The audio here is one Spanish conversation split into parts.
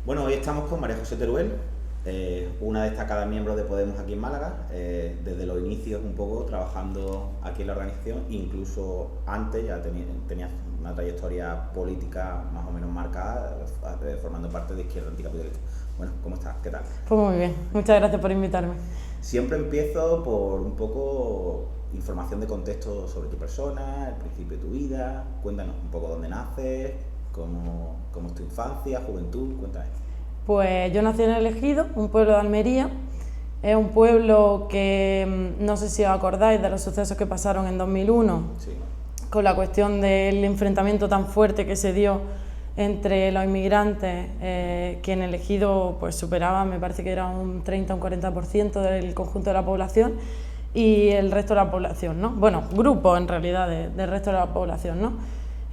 Bueno, hoy estamos con María José Teruel, una destacada miembro de Podemos aquí en Málaga, desde los inicios un poco trabajando aquí en la organización, incluso antes ya tenía una trayectoria política más o menos marcada, formando parte de Izquierda Anticapitalista. Bueno, ¿cómo estás? ¿Qué tal? Pues muy bien, muchas gracias por invitarme. Siempre empiezo por un poco información de contexto sobre tu persona, el principio de tu vida. Cuéntanos un poco dónde naces, cómo es tu infancia, juventud, cuéntame. Pues yo nací en El Ejido, un pueblo de Almería. Es un pueblo que no sé si os acordáis de los sucesos que pasaron en 2001, Sí. con la cuestión del enfrentamiento tan fuerte que se dio entre los inmigrantes, que en El Ejido pues superaba, me parece que era un 30 o un 40% del conjunto de la población, y el resto de la población, ¿no? Bueno, grupos en realidad del resto de la población, ¿no?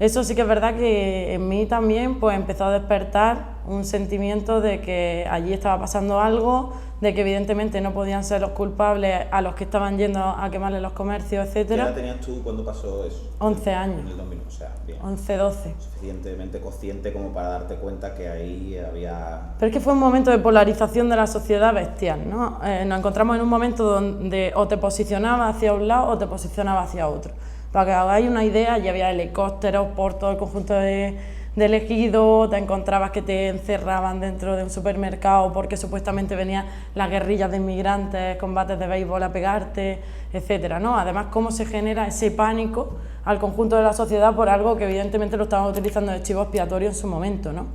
Eso sí que es verdad que en mí también pues empezó a despertar un sentimiento de que allí estaba pasando algo, de que evidentemente no podían ser los culpables a los que estaban yendo a quemarle los comercios, ¿Qué edad etcétera. tenías tú cuando pasó eso? 11 años. En el 2000, o sea, bien. 11, 12. Suficientemente consciente como para darte cuenta que ahí había... Pero es que fue un momento de polarización de la sociedad bestial, ¿no? Nos encontramos en un momento donde o te posicionabas hacia un lado o te posicionabas hacia otro. Para que hagáis una idea, ya había helicópteros por todo el conjunto del Ejido, te encontrabas que te encerraban dentro de un supermercado porque supuestamente venían las guerrillas de inmigrantes, combates de béisbol a pegarte, etcétera, ¿no? Además, cómo se genera ese pánico al conjunto de la sociedad por algo que evidentemente lo estaban utilizando de chivo expiatorio en su momento, ¿no?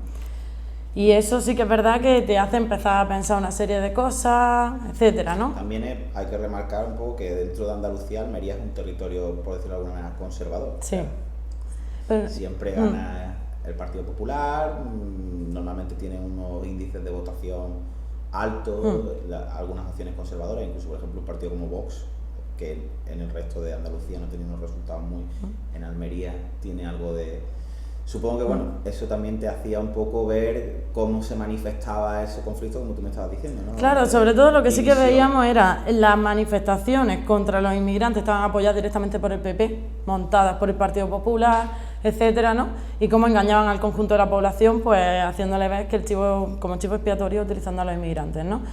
Y eso sí que es verdad que te hace empezar a pensar una serie de cosas, etcétera, ¿no? También hay que remarcar un poco que dentro de Andalucía, Almería es un territorio, por decirlo de alguna manera, conservador. Sí. O sea, Pero, siempre gana el Partido Popular, normalmente tienen unos índices de votación altos, algunas opciones conservadoras, incluso por ejemplo un partido como Vox, que en el resto de Andalucía no tiene unos resultados muy... En Almería tiene algo de... Supongo que bueno, eso también te hacía un poco ver cómo se manifestaba ese conflicto, como tú me estabas diciendo, ¿no? Claro, sobre todo lo que sí que División. veíamos era las manifestaciones contra los inmigrantes estaban apoyadas directamente por el PP, montadas por el Partido Popular, etcétera, ¿no? Y cómo engañaban al conjunto de la población, pues haciéndole ver que como chivo expiatorio utilizando a los inmigrantes, ¿no?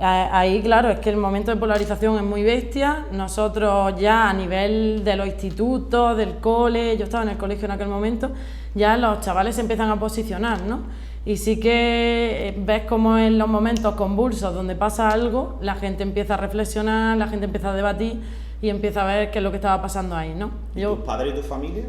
Ahí, claro, es que el momento de polarización es muy bestia. Nosotros ya a nivel de los institutos, del cole, yo estaba en el colegio en aquel momento, ya los chavales se empiezan a posicionar, ¿no? Y sí que ves como en los momentos convulsos donde pasa algo, la gente empieza a reflexionar, la gente empieza a debatir y empieza a ver qué es lo que estaba pasando ahí, ¿no? ¿Y tus padres y tu familia?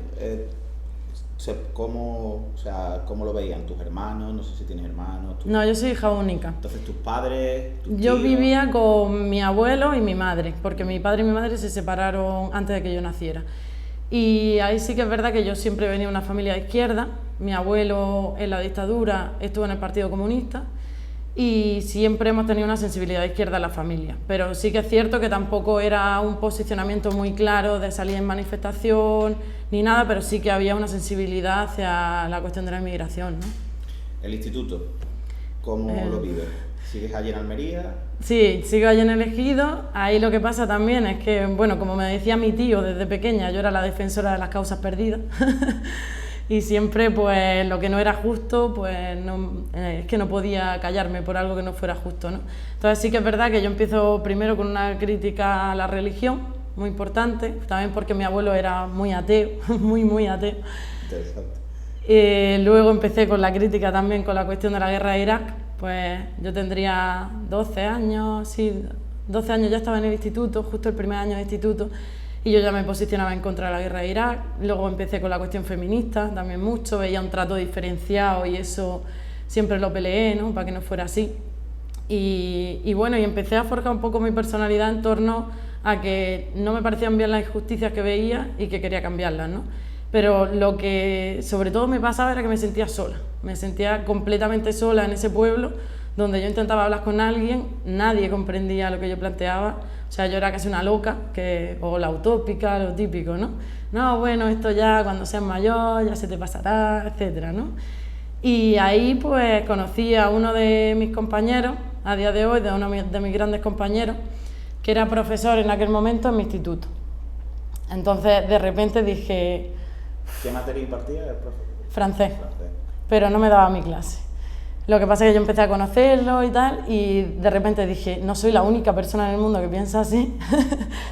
¿Cómo lo veían? ¿Tus hermanos? No sé si tienes hermanos. No, yo soy hija única. Entonces, tus padres, tus Yo tíos... vivía con mi abuelo y mi madre, porque mi padre y mi madre se separaron antes de que yo naciera. Y ahí sí que es verdad que yo siempre venía de una familia de izquierda. Mi abuelo en la dictadura estuvo en el Partido Comunista y siempre hemos tenido una sensibilidad de izquierda en la familia. Pero sí que es cierto que tampoco era un posicionamiento muy claro de salir en manifestación ni nada, pero sí que había una sensibilidad hacia la cuestión de la inmigración, ¿no? El instituto, ¿cómo lo vives? ¿Sigues allí en Almería? Sí, sigo allí en El Ejido. Ahí lo que pasa también es que, bueno, como me decía mi tío desde pequeña, yo era la defensora de las causas perdidas. Y siempre, pues, lo que no era justo, pues, es que no podía callarme por algo que no fuera justo, ¿no? Entonces sí que es verdad que yo empiezo primero con una crítica a la religión, muy importante, también porque mi abuelo era muy ateo, muy ateo. Interesante. Luego empecé con la crítica también con la cuestión de la guerra de Irak. Pues yo tendría 12 años, sí, 12 años ya estaba en el instituto, justo el primer año de instituto, y yo ya me posicionaba en contra de la guerra de Irak. Luego empecé con la cuestión feminista, también mucho, veía un trato diferenciado y eso siempre lo peleé, ¿no? Para que no fuera así. Y bueno, y empecé a forjar un poco mi personalidad en torno a que no me parecían bien las injusticias que veía y que quería cambiarlas, ¿no? Pero lo que sobre todo me pasaba era que me sentía sola, me sentía completamente sola en ese pueblo donde yo intentaba hablar con alguien, nadie comprendía lo que yo planteaba, o sea, yo era casi una loca, o la utópica, lo típico, ¿no? No, bueno, esto ya cuando seas mayor ya se te pasará, etcétera, ¿no? Y ahí pues conocí a uno de mis compañeros, a día de hoy, de uno de mis grandes compañeros, que era profesor en aquel momento en mi instituto. Entonces de repente dije... ¿Qué materia impartía el profesor? Francés, pero no me daba mi clase. Lo que pasa es que yo empecé a conocerlo y tal, y de repente dije, no soy la única persona en el mundo que piensa así,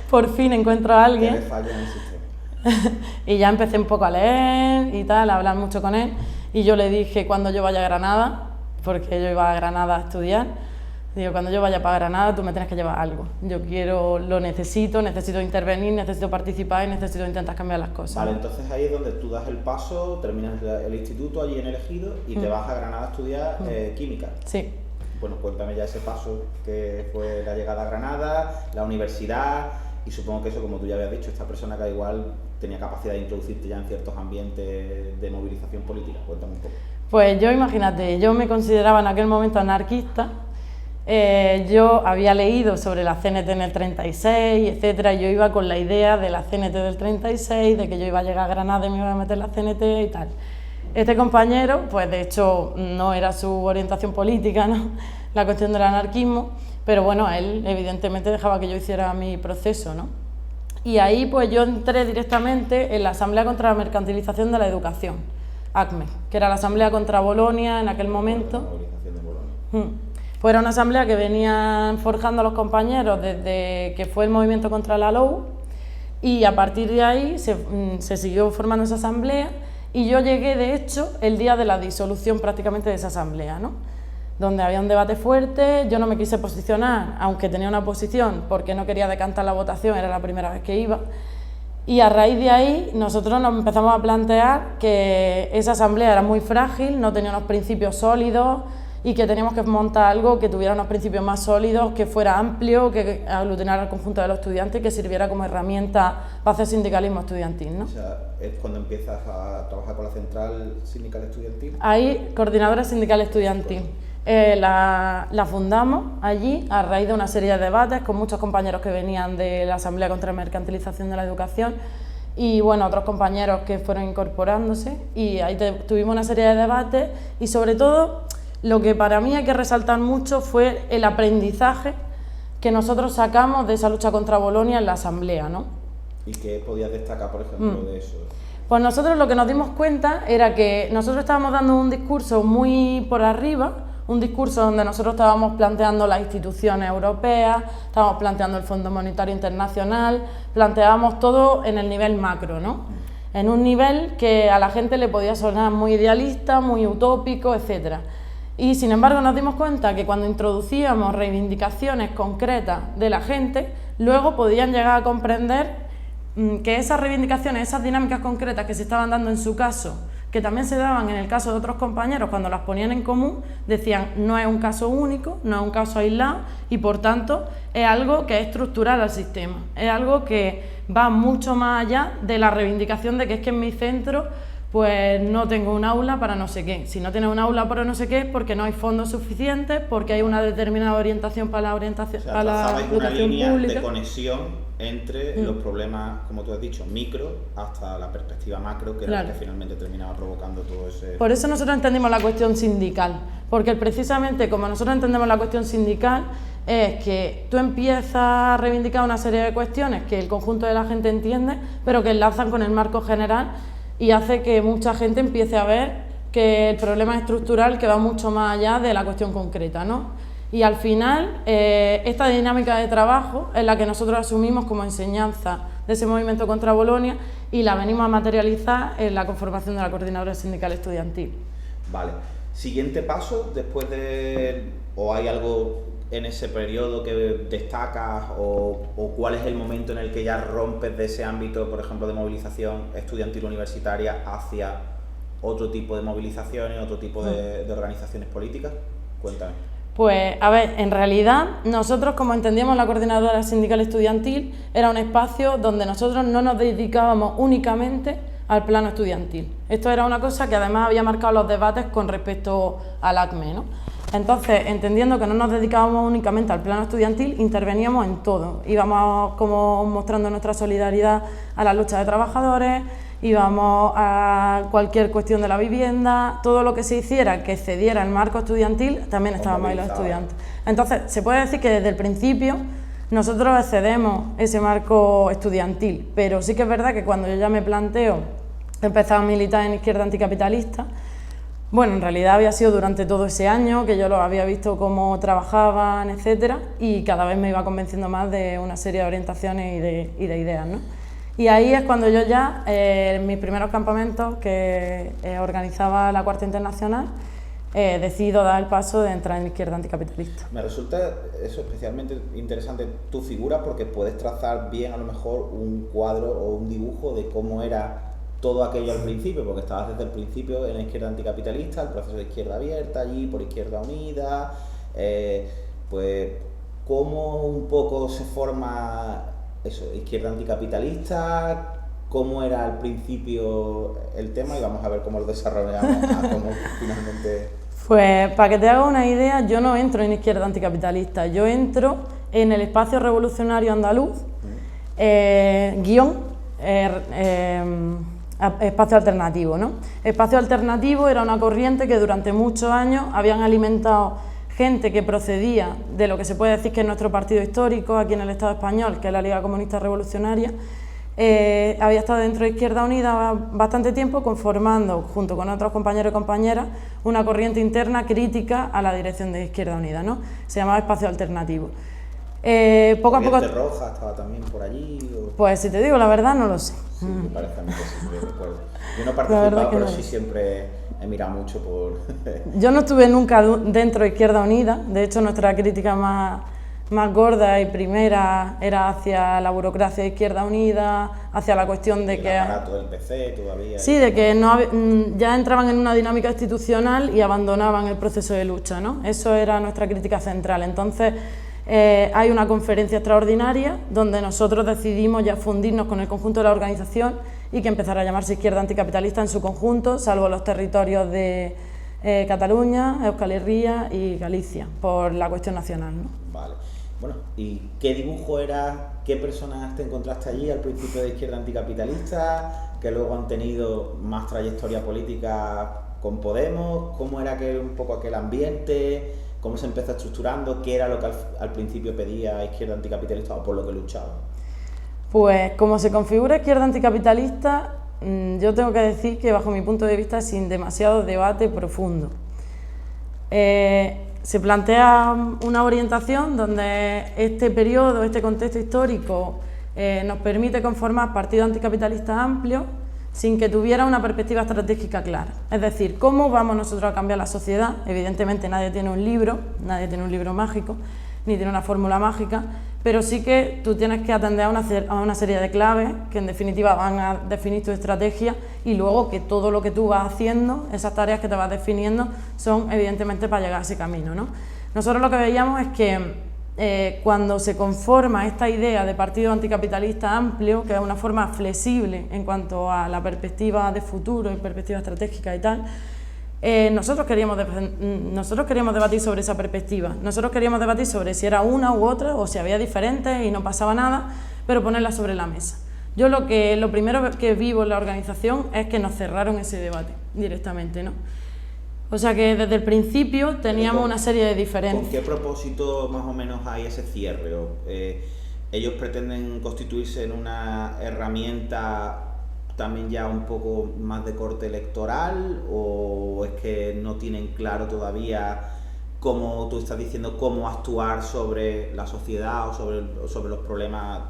por fin encuentro a alguien. Que le falla en el sistema. Y ya empecé un poco a leer y tal, a hablar mucho con él, y yo le dije cuando yo vaya a Granada, porque yo iba a Granada a estudiar, digo, cuando yo vaya para Granada tú me tienes que llevar algo, yo quiero, lo necesito intervenir, necesito participar y necesito intentar cambiar las cosas. Vale, entonces ahí es donde tú das el paso, terminas el instituto allí en El Ejido y te vas a Granada a estudiar química. Sí. Bueno, cuéntame ya ese paso que fue la llegada a Granada, la universidad, y supongo que eso, como tú ya habías dicho, esta persona que igual tenía capacidad de introducirte ya en ciertos ambientes de movilización política. Cuéntame un poco. Pues yo, imagínate, yo me consideraba en aquel momento anarquista. Yo había leído sobre la CNT en el 36, etcétera, y yo iba con la idea de la CNT del 36, de que yo iba a llegar a Granada y me iba a meter en la CNT y tal. Este compañero, pues de hecho no era su orientación política, ¿no?, la cuestión del anarquismo, pero bueno, él evidentemente dejaba que yo hiciera mi proceso, ¿no? Y ahí pues yo entré directamente en la Asamblea contra la Mercantilización de la Educación, ACME, que era la Asamblea contra Bolonia en aquel momento. La movilización de Bolonia. Pues era una asamblea que venían forjando los compañeros desde que fue el movimiento contra la LOU, y a partir de ahí se siguió formando esa asamblea, y yo llegué de hecho el día de la disolución prácticamente de esa asamblea, ¿no?, donde había un debate fuerte. Yo no me quise posicionar, aunque tenía una posición, porque no quería decantar la votación, era la primera vez que iba, y a raíz de ahí nosotros nos empezamos a plantear que esa asamblea era muy frágil, no tenía unos principios sólidos, y que teníamos que montar algo que tuviera unos principios más sólidos, que fuera amplio, que aglutinara al conjunto de los estudiantes y que sirviera como herramienta para hacer sindicalismo estudiantil, ¿no? O sea, es cuando empiezas a trabajar con la Central Sindical Estudiantil. Ahí, Coordinadora Sindical Estudiantil. La fundamos allí a raíz de una serie de debates con muchos compañeros que venían de la Asamblea contra la Mercantilización de la Educación y bueno, otros compañeros que fueron incorporándose, y ahí tuvimos una serie de debates, y sobre todo lo que para mí hay que resaltar mucho fue el aprendizaje que nosotros sacamos de esa lucha contra Bolonia en la Asamblea, ¿no? ¿Y qué podías destacar, por ejemplo, de eso? Pues nosotros lo que nos dimos cuenta era que nosotros estábamos dando un discurso muy por arriba, un discurso donde nosotros estábamos planteando las instituciones europeas, estábamos planteando el Fondo Monetario Internacional, planteábamos todo en el nivel macro, ¿no? En un nivel que a la gente le podía sonar muy idealista, muy utópico, etcétera. Y sin embargo nos dimos cuenta que cuando introducíamos reivindicaciones concretas de la gente, luego podían llegar a comprender que esas reivindicaciones, esas dinámicas concretas que se estaban dando en su caso, que también se daban en el caso de otros compañeros cuando las ponían en común, decían no es un caso único, no es un caso aislado, y por tanto es algo que es estructural al sistema, es algo que va mucho más allá de la reivindicación de que es que en mi centro pues no tengo un aula para no sé qué. Si no tienes un aula para no sé qué es porque no hay fondos suficientes, porque hay una determinada orientación para la orientación, o sea, para la educación una línea pública de conexión entre los problemas, como tú has dicho, micro, hasta la perspectiva macro, que era la que finalmente terminaba provocando todo ese... Por eso nosotros entendimos la cuestión sindical, porque precisamente como nosotros entendemos la cuestión sindical, es que tú empiezas a reivindicar una serie de cuestiones que el conjunto de la gente entiende, pero que enlazan con el marco general, y hace que mucha gente empiece a ver que el problema es estructural, que va mucho más allá de la cuestión concreta, ¿no? Y al final, esta dinámica de trabajo es la que nosotros asumimos como enseñanza de ese movimiento contra Bolonia y la venimos a materializar en la conformación de la Coordinadora Sindical Estudiantil. Vale. Siguiente paso, después de... ¿O hay algo en ese periodo que destacas o cuál es el momento en el que ya rompes de ese ámbito, por ejemplo, de movilización estudiantil universitaria hacia otro tipo de movilizaciones, otro tipo de organizaciones políticas? Cuéntame. Pues, a ver, en realidad, nosotros, como entendíamos la Coordinadora Sindical Estudiantil, era un espacio donde nosotros no nos dedicábamos únicamente al plano estudiantil. Esto era una cosa que además había marcado los debates con respecto al ACME, ¿no? Entonces, entendiendo que no nos dedicábamos únicamente al plano estudiantil, interveníamos en todo. Íbamos como mostrando nuestra solidaridad a la lucha de trabajadores, íbamos a cualquier cuestión de la vivienda, todo lo que se hiciera que excediera el marco estudiantil, también estábamos ahí los estudiantes. Entonces, se puede decir que desde el principio nosotros excedemos ese marco estudiantil, pero sí que es verdad que cuando yo ya me planteo empezar a militar en izquierda anticapitalista, Bueno, en realidad había sido durante todo ese año, que yo los había visto cómo trabajaban, etcétera, y cada vez me iba convenciendo más de una serie de orientaciones y de ideas, ¿no? Y ahí es cuando yo ya, en mis primeros campamentos que organizaba la Cuarta Internacional, decido dar el paso de entrar en Izquierda Anticapitalista. Me resulta eso especialmente interesante tu figura porque puedes trazar bien a lo mejor un cuadro o un dibujo de cómo era todo aquello al principio, porque estabas desde el principio en la Izquierda Anticapitalista, el proceso de Izquierda Abierta, allí por Izquierda Unida, pues cómo un poco se forma eso, Izquierda Anticapitalista, cómo era al principio el tema y vamos a ver cómo lo desarrollamos a cómo finalmente... Pues para que te hagas una idea, yo no entro en Izquierda Anticapitalista, yo entro en el Espacio Revolucionario Andaluz, Espacio Alternativo, ¿no? Espacio Alternativo era una corriente que durante muchos años habían alimentado gente que procedía de lo que se puede decir que es nuestro partido histórico aquí en el Estado español, que es la Liga Comunista Revolucionaria. Había estado dentro de Izquierda Unida bastante tiempo conformando, junto con otros compañeros y compañeras, una corriente interna crítica a la dirección de Izquierda Unida, ¿no? Se llamaba Espacio Alternativo. Poco a poco... Roja estaba también por allí? ¿O? Pues si te digo la verdad no lo sé. Sí, me parece a mí que sí, yo recuerdo. Yo no he participado, pero sí siempre he mirado mucho por... Yo no estuve nunca dentro de Izquierda Unida, de hecho nuestra crítica más gorda y primera era hacia la burocracia de Izquierda Unida, hacia la cuestión de que... El aparato del PC todavía... Sí, de que ya entraban en una dinámica institucional y abandonaban el proceso de lucha, ¿no? Eso era nuestra crítica central. Entonces... hay una conferencia extraordinaria donde nosotros decidimos ya fundirnos con el conjunto de la organización y que empezara a llamarse Izquierda Anticapitalista en su conjunto, salvo los territorios de Cataluña, Euskal Herria y Galicia, por la cuestión nacional, ¿no? Vale. Bueno, ¿y qué dibujo era, qué personas te encontraste allí al principio de Izquierda Anticapitalista, que luego han tenido más trayectoria política con Podemos? ¿Cómo era un poco aquel ambiente? ¿Cómo se empezó estructurando? ¿Qué era lo que al principio pedía Izquierda Anticapitalista o por lo que luchaba? Pues como se configura Izquierda Anticapitalista, yo tengo que decir que bajo mi punto de vista sin demasiado debate profundo. Se plantea una orientación donde este periodo, este contexto histórico nos permite conformar partidos anticapitalistas amplios sin que tuviera una perspectiva estratégica clara. Es decir, ¿cómo vamos nosotros a cambiar la sociedad? Evidentemente nadie tiene un libro mágico, ni tiene una fórmula mágica, pero sí que tú tienes que atender a una serie de claves que en definitiva van a definir tu estrategia y luego que todo lo que tú vas haciendo, esas tareas que te vas definiendo, son evidentemente para llegar a ese camino, ¿no? Nosotros lo que veíamos es que cuando se conforma esta idea de partido anticapitalista amplio, que es una forma flexible en cuanto a la perspectiva de futuro y perspectiva estratégica y tal, nosotros queríamos debatir sobre esa perspectiva, nosotros queríamos debatir sobre si era una u otra o si había diferentes y no pasaba nada, pero ponerla sobre la mesa. Yo lo primero que vivo en la organización es que nos cerraron ese debate directamente, ¿no? O sea que desde el principio teníamos una serie de diferencias. ¿Con qué propósito más o menos hay ese cierre? ¿Ellos pretenden constituirse en una herramienta también ya un poco más de corte electoral o es que no tienen claro todavía cómo tú estás diciendo, cómo actuar sobre la sociedad o sobre los problemas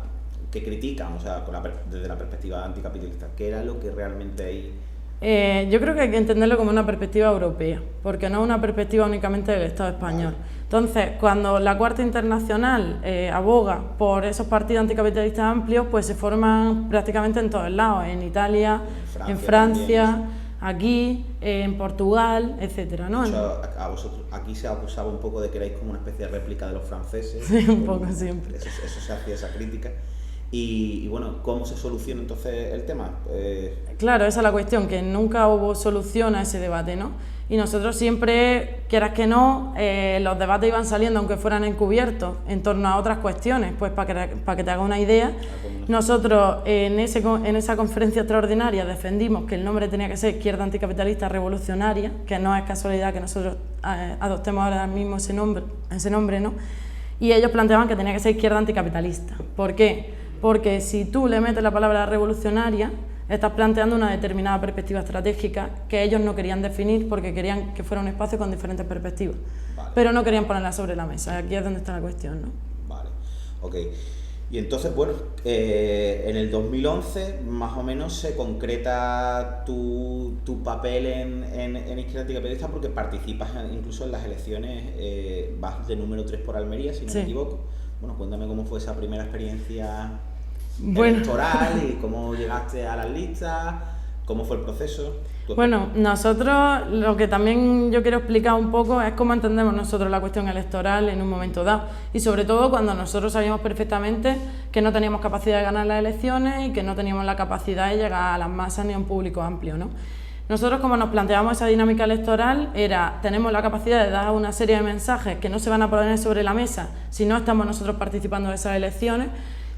que critican, o sea, desde la perspectiva anticapitalista? ¿Qué era lo que realmente hay? Yo creo que hay que entenderlo como una perspectiva europea, porque no es una perspectiva únicamente del Estado español. Entonces, cuando la Cuarta Internacional aboga por esos partidos anticapitalistas amplios, pues se forman prácticamente en todos lados, en Italia, en Francia, aquí, en Portugal, etcétera, ¿no? A vosotros, aquí se abusaba un poco de que erais como una especie de réplica de los franceses. Sí, un poco siempre. Eso se hacía, esa crítica. Y bueno, ¿cómo se soluciona entonces el tema? Claro, esa es la cuestión, que nunca hubo solución a ese debate, ¿no? Y nosotros siempre, quieras que no, los debates iban saliendo, aunque fueran encubiertos, en torno a otras cuestiones. Pues para que te haga una idea, nosotros en esa conferencia extraordinaria defendimos que el nombre tenía que ser Izquierda Anticapitalista Revolucionaria, que no es casualidad que nosotros adoptemos ahora mismo ese nombre, ¿no? Y ellos planteaban que tenía que ser Izquierda Anticapitalista. ¿Por qué? Porque si tú le metes la palabra revolucionaria, estás planteando una determinada perspectiva estratégica que ellos no querían definir porque querían que fuera un espacio con diferentes perspectivas, pero no querían ponerla sobre la mesa. Aquí es donde está la cuestión, ¿no? Vale, ok. Y entonces, bueno, en el 2011 más o menos se concreta tu papel en Izquierda Anticapitalista, porque participas incluso en las elecciones, vas de número 3 por Almería, si no me equivoco. Bueno, cuéntame cómo fue esa primera experiencia electoral y cómo llegaste a las listas, cómo fue el proceso. Bueno, nosotros, lo que también yo quiero explicar un poco es cómo entendemos nosotros la cuestión electoral en un momento dado, y sobre todo cuando nosotros sabíamos perfectamente que no teníamos capacidad de ganar las elecciones y que no teníamos la capacidad de llegar a las masas ni a un público amplio, ¿no? Nosotros, como nos planteamos esa dinámica electoral, tenemos la capacidad de dar una serie de mensajes que no se van a poner sobre la mesa si no estamos nosotros participando de esas elecciones,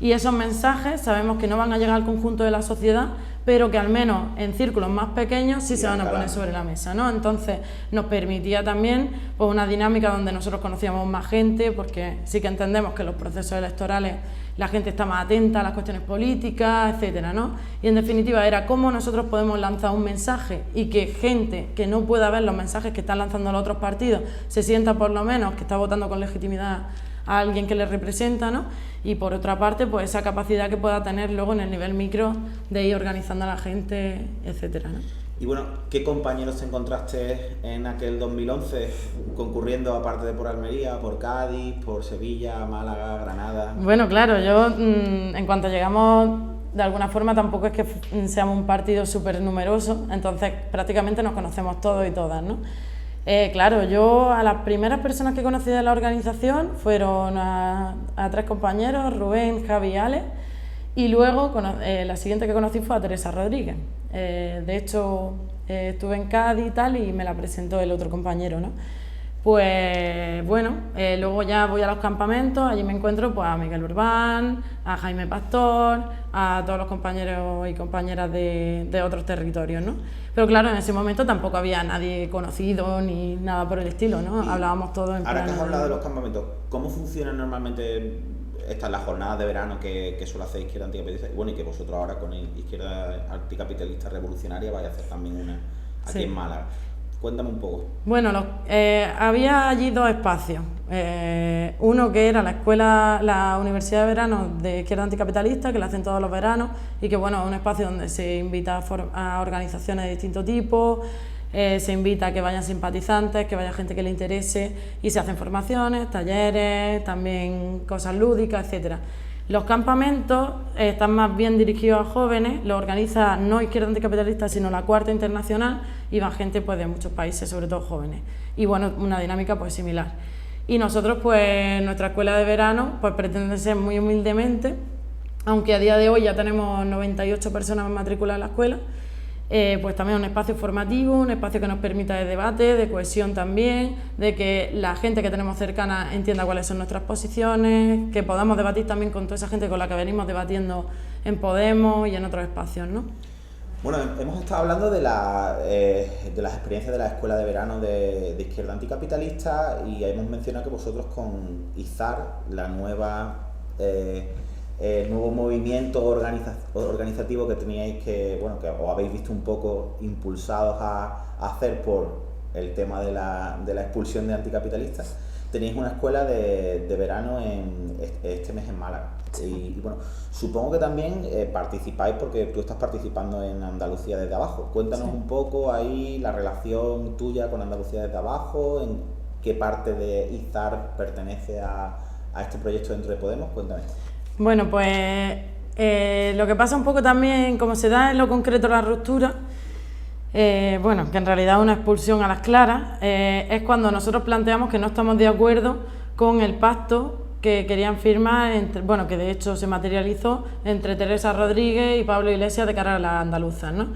y esos mensajes sabemos que no van a llegar al conjunto de la sociedad, pero que al menos en círculos más pequeños sí se van a poner sobre la mesa, ¿no? Entonces nos permitía también pues, una dinámica donde nosotros conocíamos más gente, porque sí que entendemos que en los procesos electorales la gente está más atenta a las cuestiones políticas, etcétera, ¿no? Y en definitiva era cómo nosotros podemos lanzar un mensaje y que gente que no pueda ver los mensajes que están lanzando los otros partidos se sienta por lo menos que está votando con legitimidad a alguien que le representa, ¿no? Y por otra parte, pues esa capacidad que pueda tener luego en el nivel micro de ir organizando a la gente, etcétera, ¿no? Y bueno, ¿qué compañeros te encontraste en aquel 2011 concurriendo, aparte de por Almería, por Cádiz, por Sevilla, Málaga, Granada? Bueno, claro, yo en cuanto llegamos, de alguna forma tampoco es que seamos un partido súper numeroso, entonces prácticamente nos conocemos todos y todas, ¿no? Claro, yo a las primeras personas que conocí de la organización fueron a 3 compañeros, Rubén, Javi y Ale, y luego la siguiente que conocí fue a Teresa Rodríguez. De hecho, estuve en Cádiz y tal, y me la presentó el otro compañero, ¿no? Pues bueno, luego ya voy a los campamentos, allí me encuentro pues, a Miguel Urbán, a Jaime Pastor, a todos los compañeros y compañeras de otros territorios, ¿no? Pero claro, en ese momento tampoco había nadie conocido ni nada por el estilo, ¿no? Hablábamos todos en plan... Ahora que has hablado de los campamentos, ¿cómo funcionan normalmente las jornadas de verano que suele hacer Izquierda Anticapitalista? Bueno, y que vosotros ahora con Izquierda Anticapitalista Revolucionaria vais a hacer también una aquí en Málaga. Cuéntame un poco. Bueno, había allí 2 espacios. Uno que era la Universidad de Verano de Izquierda Anticapitalista, que la hacen todos los veranos, y que bueno, es un espacio donde se invita a organizaciones de distinto tipo, se invita a que vayan simpatizantes, que vaya gente que le interese, y se hacen formaciones, talleres, también cosas lúdicas, etcétera. Los campamentos están más bien dirigidos a jóvenes, los organiza no Izquierda Anticapitalista, sino la Cuarta Internacional, y va gente pues, de muchos países, sobre todo jóvenes. Y bueno, una dinámica pues similar. Y nosotros, pues, nuestra escuela de verano, pues pretende ser muy humildemente, aunque a día de hoy ya tenemos 98 personas matriculadas en la escuela, pues también un espacio formativo, un espacio que nos permita de debate, de cohesión también, de que la gente que tenemos cercana entienda cuáles son nuestras posiciones, que podamos debatir también con toda esa gente con la que venimos debatiendo en Podemos y en otros espacios, ¿no? Bueno, hemos estado hablando de las experiencias de la escuela de verano de Izquierda Anticapitalista, y hemos mencionado que vosotros con IZAR, la nuevo movimiento organizativo que teníais que os habéis visto un poco impulsados a hacer por el tema de la expulsión de anticapitalistas, tenéis una escuela de verano este mes en Málaga. Y bueno, supongo que también participáis, porque tú estás participando en Andalucía desde abajo. Cuéntanos un poco ahí la relación tuya con Andalucía desde abajo, en qué parte de IZAR pertenece a este proyecto dentro de Podemos. Cuéntame. Bueno, pues lo que pasa un poco también, como se da en lo concreto la ruptura, bueno, que en realidad es una expulsión a las claras, es cuando nosotros planteamos que no estamos de acuerdo con el pacto que querían firmar, que de hecho se materializó entre Teresa Rodríguez y Pablo Iglesias de cara a las andaluzas, ¿no?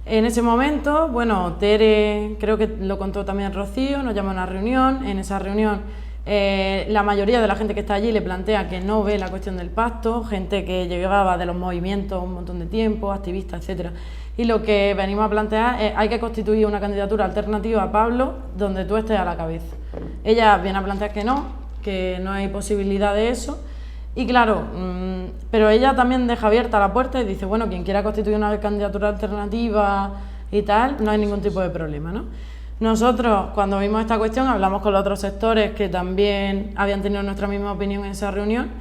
En ese momento, bueno, Tere, creo que lo contó también Rocío, nos llama a una reunión. En esa reunión la mayoría de la gente que está allí le plantea que no ve la cuestión del pacto, gente que llevaba de los movimientos un montón de tiempo, activistas, etcétera. Y lo que venimos a plantear es: hay que constituir una candidatura alternativa a Pablo donde tú estés a la cabeza. Ella viene a plantear que no hay posibilidad de eso. Y claro, pero ella también deja abierta la puerta y dice, bueno, quien quiera constituir una candidatura alternativa y tal, no hay ningún tipo de problema, ¿no? Nosotros, cuando vimos esta cuestión, hablamos con los otros sectores que también habían tenido nuestra misma opinión en esa reunión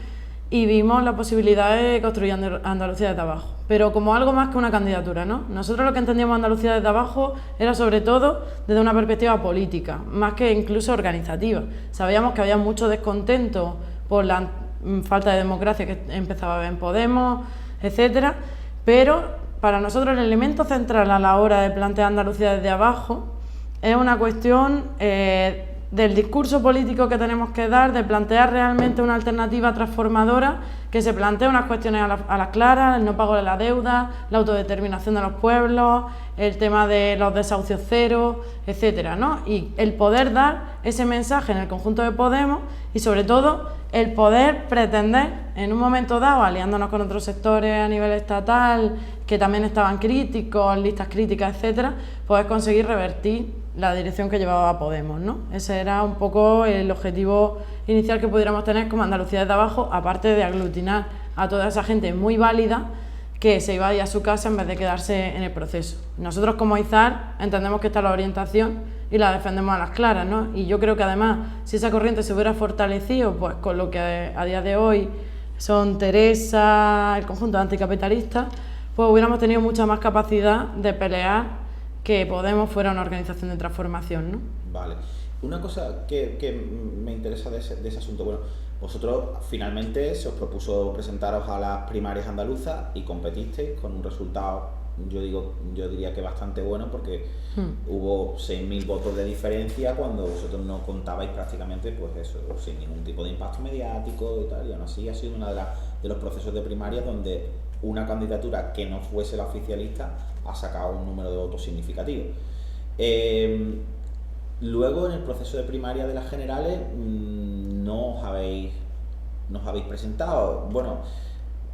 y vimos la posibilidad de construir Andalucía desde abajo, pero como algo más que una candidatura, ¿no? Nosotros lo que entendíamos Andalucía desde abajo era sobre todo desde una perspectiva política, más que incluso organizativa. Sabíamos que había mucho descontento por la falta de democracia que empezaba a haber en Podemos, etcétera, pero para nosotros el elemento central a la hora de plantear Andalucía desde abajo es una cuestión del discurso político que tenemos que dar, de plantear realmente una alternativa transformadora que se plantee unas cuestiones a las claras, el no pago de la deuda, la autodeterminación de los pueblos, el tema de los desahucios cero, etcétera, ¿no? Y el poder dar ese mensaje en el conjunto de Podemos y sobre todo el poder pretender en un momento dado, aliándonos con otros sectores a nivel estatal que también estaban críticos, listas críticas, etcétera, poder conseguir revertir la dirección que llevaba Podemos, ¿no? Ese era un poco el objetivo inicial que pudiéramos tener como Andalucía desde abajo, aparte de aglutinar a toda esa gente muy válida que se iba a ir a su casa en vez de quedarse en el proceso. Nosotros como IZAR entendemos que esta es la orientación y la defendemos a las claras, ¿no? Y yo creo que además, si esa corriente se hubiera fortalecido, pues con lo que a día de hoy son Teresa, el conjunto anticapitalista, pues hubiéramos tenido mucha más capacidad de pelear que Podemos fuera una organización de transformación, ¿no? Vale. Una cosa que me interesa de ese asunto, bueno, vosotros finalmente se os propuso presentaros a las primarias andaluzas y competisteis con un resultado, yo diría que bastante bueno, porque hubo 6.000 votos de diferencia cuando vosotros no contabais prácticamente, pues eso, sin ningún tipo de impacto mediático y tal, y aún así ha sido uno de los procesos de primarias donde una candidatura que no fuese la oficialista ha sacado un número de votos significativo. Luego, en el proceso de primaria de las generales, no os habéis presentado. Bueno,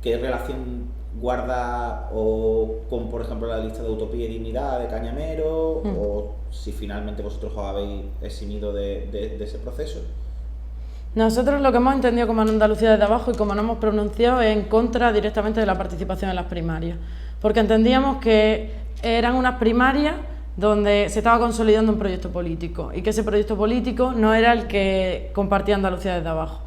¿qué relación guarda con, por ejemplo, la lista de Utopía y Dignidad de Cañamero? O si finalmente vosotros os habéis eximido de ese proceso. Nosotros lo que hemos entendido como Andalucía desde abajo y como nos hemos pronunciado es en contra directamente de la participación en las primarias, porque entendíamos que eran unas primarias donde se estaba consolidando un proyecto político y que ese proyecto político no era el que compartía Andalucía desde abajo.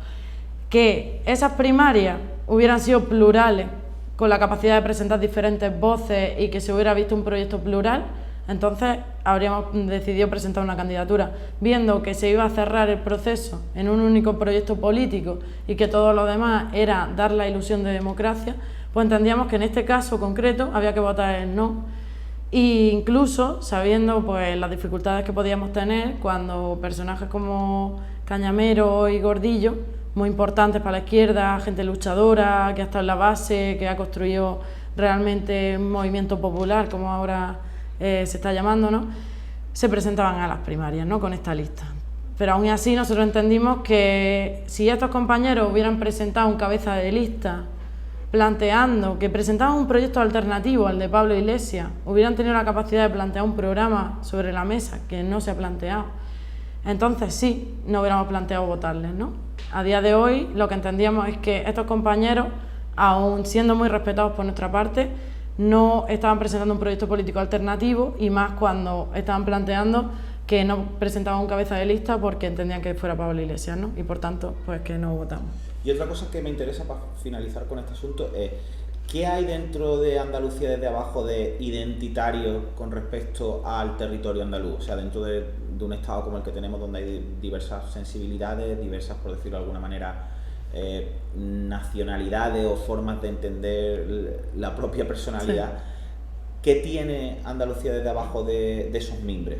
Que esas primarias hubieran sido plurales, con la capacidad de presentar diferentes voces y que se hubiera visto un proyecto plural, entonces habríamos decidido presentar una candidatura. Viendo que se iba a cerrar el proceso en un único proyecto político y que todo lo demás era dar la ilusión de democracia, pues entendíamos que en este caso concreto había que votar el no. E incluso sabiendo pues las dificultades que podíamos tener cuando personajes como Cañamero y Gordillo, muy importantes para la izquierda, gente luchadora, que ha estado en la base, que ha construido realmente un movimiento popular, como ahora se está llamando, ¿no?, se presentaban a las primarias, ¿no?, con esta lista. Pero aún así nosotros entendimos que si estos compañeros hubieran presentado un cabeza de lista planteando que presentaban un proyecto alternativo al de Pablo Iglesias, hubieran tenido la capacidad de plantear un programa sobre la mesa que no se ha planteado, entonces sí, no hubiéramos planteado votarles, ¿no? A día de hoy lo que entendíamos es que estos compañeros, aun siendo muy respetados por nuestra parte, no estaban presentando un proyecto político alternativo, y más cuando estaban planteando que no presentaban un cabeza de lista porque entendían que fuera Pablo Iglesias, ¿no? Y por tanto, pues que no votamos. Y otra cosa que me interesa para finalizar con este asunto es ¿qué hay dentro de Andalucía desde abajo de identitario con respecto al territorio andaluz? O sea, dentro de un estado como el que tenemos, donde hay diversas sensibilidades, diversas, por decirlo de alguna manera, nacionalidades o formas de entender la propia personalidad. Sí. ¿Qué tiene Andalucía desde abajo de esos mimbres?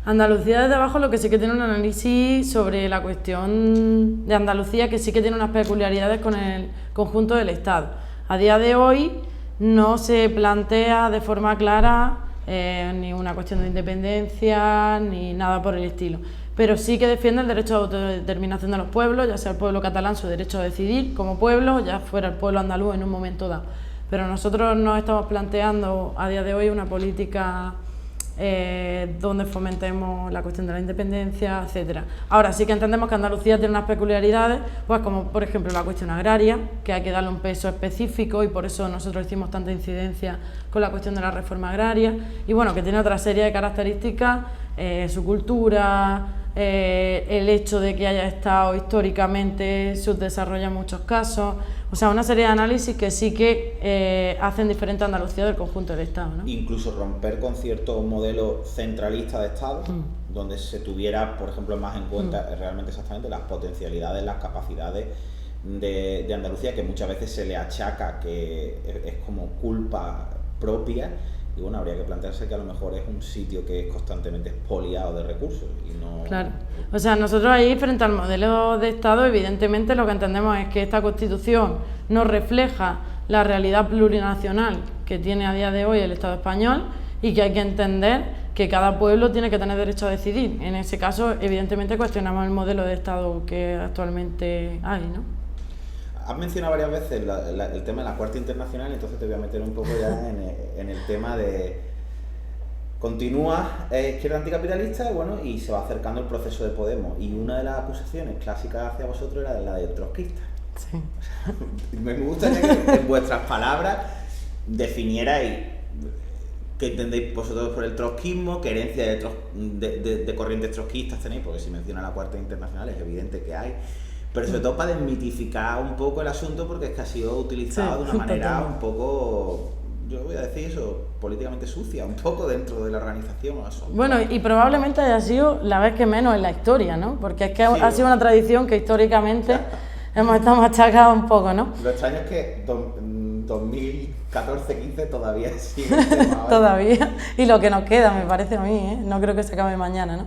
Andalucía desde abajo lo que sí que tiene un análisis sobre la cuestión de Andalucía, que sí que tiene unas peculiaridades con el conjunto del Estado. A día de hoy no se plantea de forma clara ni una cuestión de independencia ni nada por el estilo, pero sí que defiende el derecho a autodeterminación de los pueblos, ya sea el pueblo catalán su derecho a decidir como pueblo, ya fuera el pueblo andaluz en un momento dado. Pero nosotros no estamos planteando a día de hoy una política donde fomentemos la cuestión de la independencia, etcétera. Ahora sí que entendemos que Andalucía tiene unas peculiaridades, pues como por ejemplo la cuestión agraria, que hay que darle un peso específico y por eso nosotros hicimos tanta incidencia con la cuestión de la reforma agraria, y bueno, que tiene otra serie de características, su cultura, el hecho de que haya estado históricamente subdesarrollado en muchos casos, o sea, una serie de análisis que sí que hacen diferente a Andalucía del conjunto del Estado, ¿no? Incluso romper con cierto modelo centralista de Estado, donde se tuviera, por ejemplo, más en cuenta realmente exactamente las potencialidades, las capacidades de Andalucía, que muchas veces se le achaca que es como culpa propia. Y bueno, habría que plantearse que a lo mejor es un sitio que es constantemente expoliado de recursos y no... Claro, o sea, nosotros ahí frente al modelo de Estado, evidentemente lo que entendemos es que esta Constitución no refleja la realidad plurinacional que tiene a día de hoy el Estado español y que hay que entender que cada pueblo tiene que tener derecho a decidir. En ese caso, evidentemente cuestionamos el modelo de Estado que actualmente hay, ¿no? Has mencionado varias veces el tema de la Cuarta Internacional, entonces te voy a meter un poco ya en el tema de... Continúa izquierda anticapitalista, bueno, y se va acercando el proceso de Podemos. Y una de las acusaciones clásicas hacia vosotros era la de trotskista. Sí. Me gustaría que en vuestras palabras definierais qué entendéis vosotros por el trotskismo, qué herencia de corrientes trotskistas tenéis, porque si menciona la Cuarta Internacional es evidente que hay. Pero sobre todo para desmitificar un poco el asunto, porque es que ha sido utilizado de una manera un poco, yo voy a decir eso, políticamente sucia, un poco dentro de la organización. Bueno, y probablemente haya sido la vez que menos en la historia, ¿no? Porque es que ha sido una tradición que históricamente hemos estado machacados un poco, ¿no? Lo extraño es que 2014-15 todavía sigue. Todavía, y lo que nos queda, me parece a mí, ¿eh? No creo que se acabe mañana, ¿no?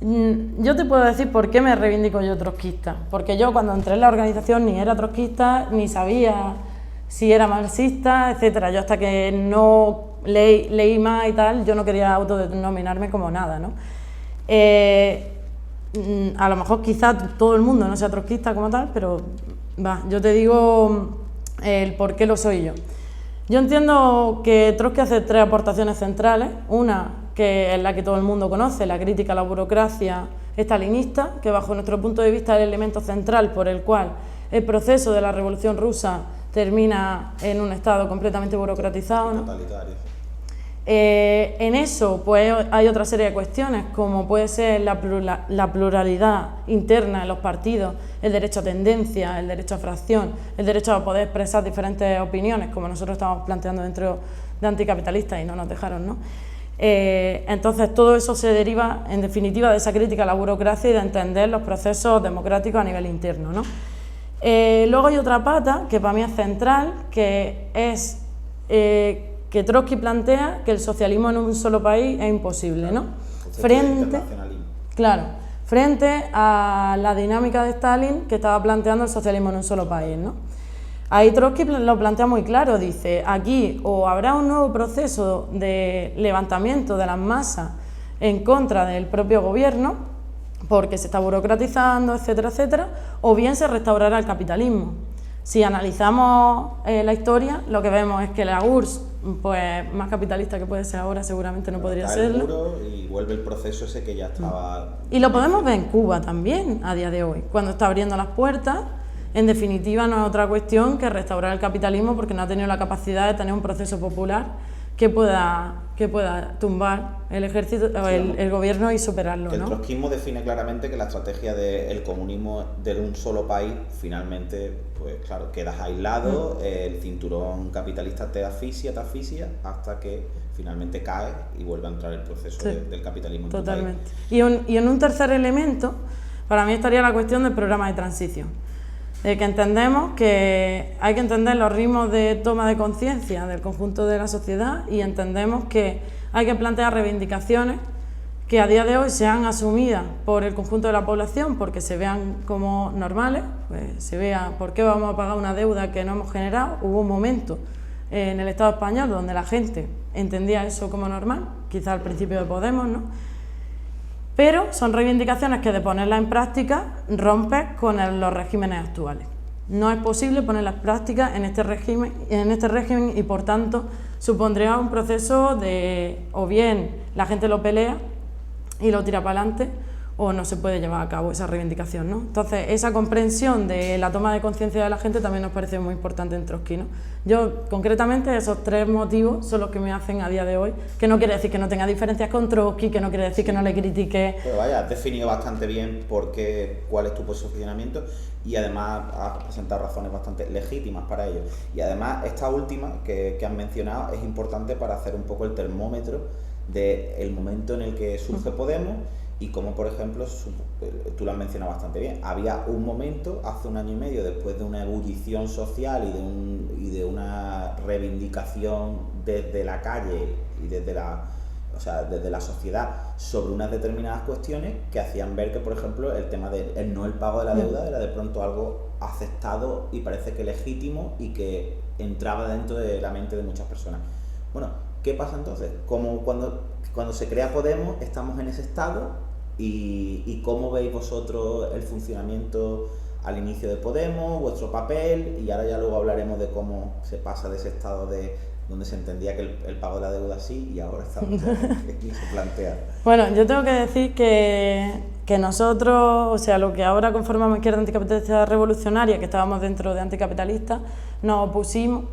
Yo te puedo decir por qué me reivindico yo trotskista, porque yo cuando entré en la organización ni era trotskista, ni sabía si era marxista, etcétera. Yo hasta que no leí más y tal, yo no quería autodenominarme como nada, ¿no? A lo mejor quizá todo el mundo no sea trotskista como tal, pero yo te digo el por qué lo soy yo. Yo entiendo que Trotsky hace tres aportaciones centrales. Una, que es la que todo el mundo conoce, la crítica a la burocracia estalinista, que bajo nuestro punto de vista es el elemento central por el cual el proceso de la Revolución Rusa termina en un estado completamente burocratizado, ¿no? Totalitario. En eso pues hay otra serie de cuestiones, como puede ser la pluralidad interna en los partidos, el derecho a tendencia, el derecho a fracción, el derecho a poder expresar diferentes opiniones, como nosotros estamos planteando dentro de anticapitalistas y no nos dejaron, ¿no? Entonces todo eso se deriva en definitiva de esa crítica a la burocracia y de entender los procesos democráticos a nivel interno, ¿no? Luego hay otra pata que para mí es central, que es que Trotsky plantea que el socialismo en un solo país es imposible, ¿no? Frente a la dinámica de Stalin, que estaba planteando el socialismo en un solo país, ¿no? Ahí Trotsky lo plantea muy claro, dice, aquí o habrá un nuevo proceso de levantamiento de las masas en contra del propio gobierno, porque se está burocratizando, etcétera, etcétera, o bien se restaurará el capitalismo. Si analizamos la historia, lo que vemos es que la URSS, pues más capitalista que puede ser ahora, seguramente no podría serlo. Y vuelve el proceso ese que ya estaba... Y lo podemos ver en Cuba también, a día de hoy, cuando está abriendo las puertas. En definitiva, no es otra cuestión que restaurar el capitalismo, porque no ha tenido la capacidad de tener un proceso popular que pueda tumbar el ejército, el gobierno y superarlo, ¿no? El trotskismo define claramente que la estrategia del comunismo de un solo país, finalmente, pues claro, quedas aislado, el cinturón capitalista te asfixia, hasta que finalmente cae y vuelve a entrar el proceso del capitalismo en totalmente. tu país. Y en un tercer elemento, para mí estaría la cuestión del programa de transición. De que entendemos que hay que entender los ritmos de toma de conciencia del conjunto de la sociedad y entendemos que hay que plantear reivindicaciones que a día de hoy sean asumidas por el conjunto de la población porque se vean como normales, pues se vea por qué vamos a pagar una deuda que no hemos generado. Hubo un momento en el Estado español donde la gente entendía eso como normal, quizá al principio de Podemos, ¿no? Pero son reivindicaciones que de ponerlas en práctica rompes con los regímenes actuales. No es posible ponerlas en práctica en este régimen y por tanto supondría un proceso de, o bien la gente lo pelea y lo tira para adelante, o no se puede llevar a cabo esa reivindicación, ¿no? Entonces, esa comprensión de la toma de conciencia de la gente también nos parece muy importante en Trotsky, ¿no? Yo, concretamente, esos 3 motivos son los que me hacen a día de hoy, que no quiere decir que no tenga diferencias con Trotsky, que no quiere decir que no le critique. Pero vaya, has definido bastante bien cuál es tu posicionamiento y además has presentado razones bastante legítimas para ello. Y además, esta última que has mencionado es importante para hacer un poco el termómetro del momento en el que surge Podemos. Y como, por ejemplo, tú lo has mencionado bastante bien, había un momento, hace 1 año y medio, después de una ebullición social y de una reivindicación desde la calle y desde la sociedad sobre unas determinadas cuestiones que hacían ver que, por ejemplo, el tema del no el pago de la deuda era de pronto algo aceptado y parece que legítimo y que entraba dentro de la mente de muchas personas. Bueno, ¿qué pasa entonces? Como cuando se crea Podemos, estamos en ese estado. ¿Y cómo veis vosotros el funcionamiento al inicio de Podemos, vuestro papel? Y ahora ya luego hablaremos de cómo se pasa de ese estado de donde se entendía que el pago de la deuda sí y ahora estamos aquí se plantea. Bueno, yo tengo que decir que nosotros, o sea, lo que ahora conformamos Izquierda Anticapitalista Revolucionaria, que estábamos dentro de Anticapitalistas, nos opusimos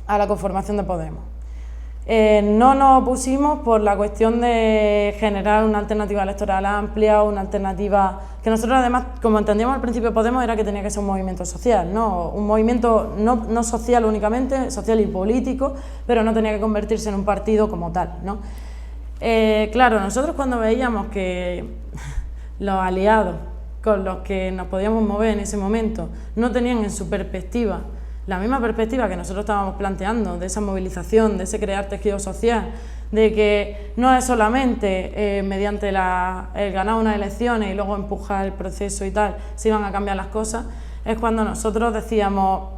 a la conformación de Podemos. No nos opusimos por la cuestión de generar una alternativa electoral amplia, una alternativa que nosotros además, como entendíamos al principio Podemos, era que tenía que ser un movimiento social, ¿no? Un movimiento no social únicamente, social y político, pero no tenía que convertirse en un partido como tal, ¿no? Claro, nosotros cuando veíamos que los aliados con los que nos podíamos mover en ese momento no tenían en su perspectiva la misma perspectiva que nosotros estábamos planteando, de esa movilización, de ese crear tejido social, de que no es solamente mediante el ganar unas elecciones y luego empujar el proceso y tal, se iban a cambiar las cosas, es cuando nosotros decíamos,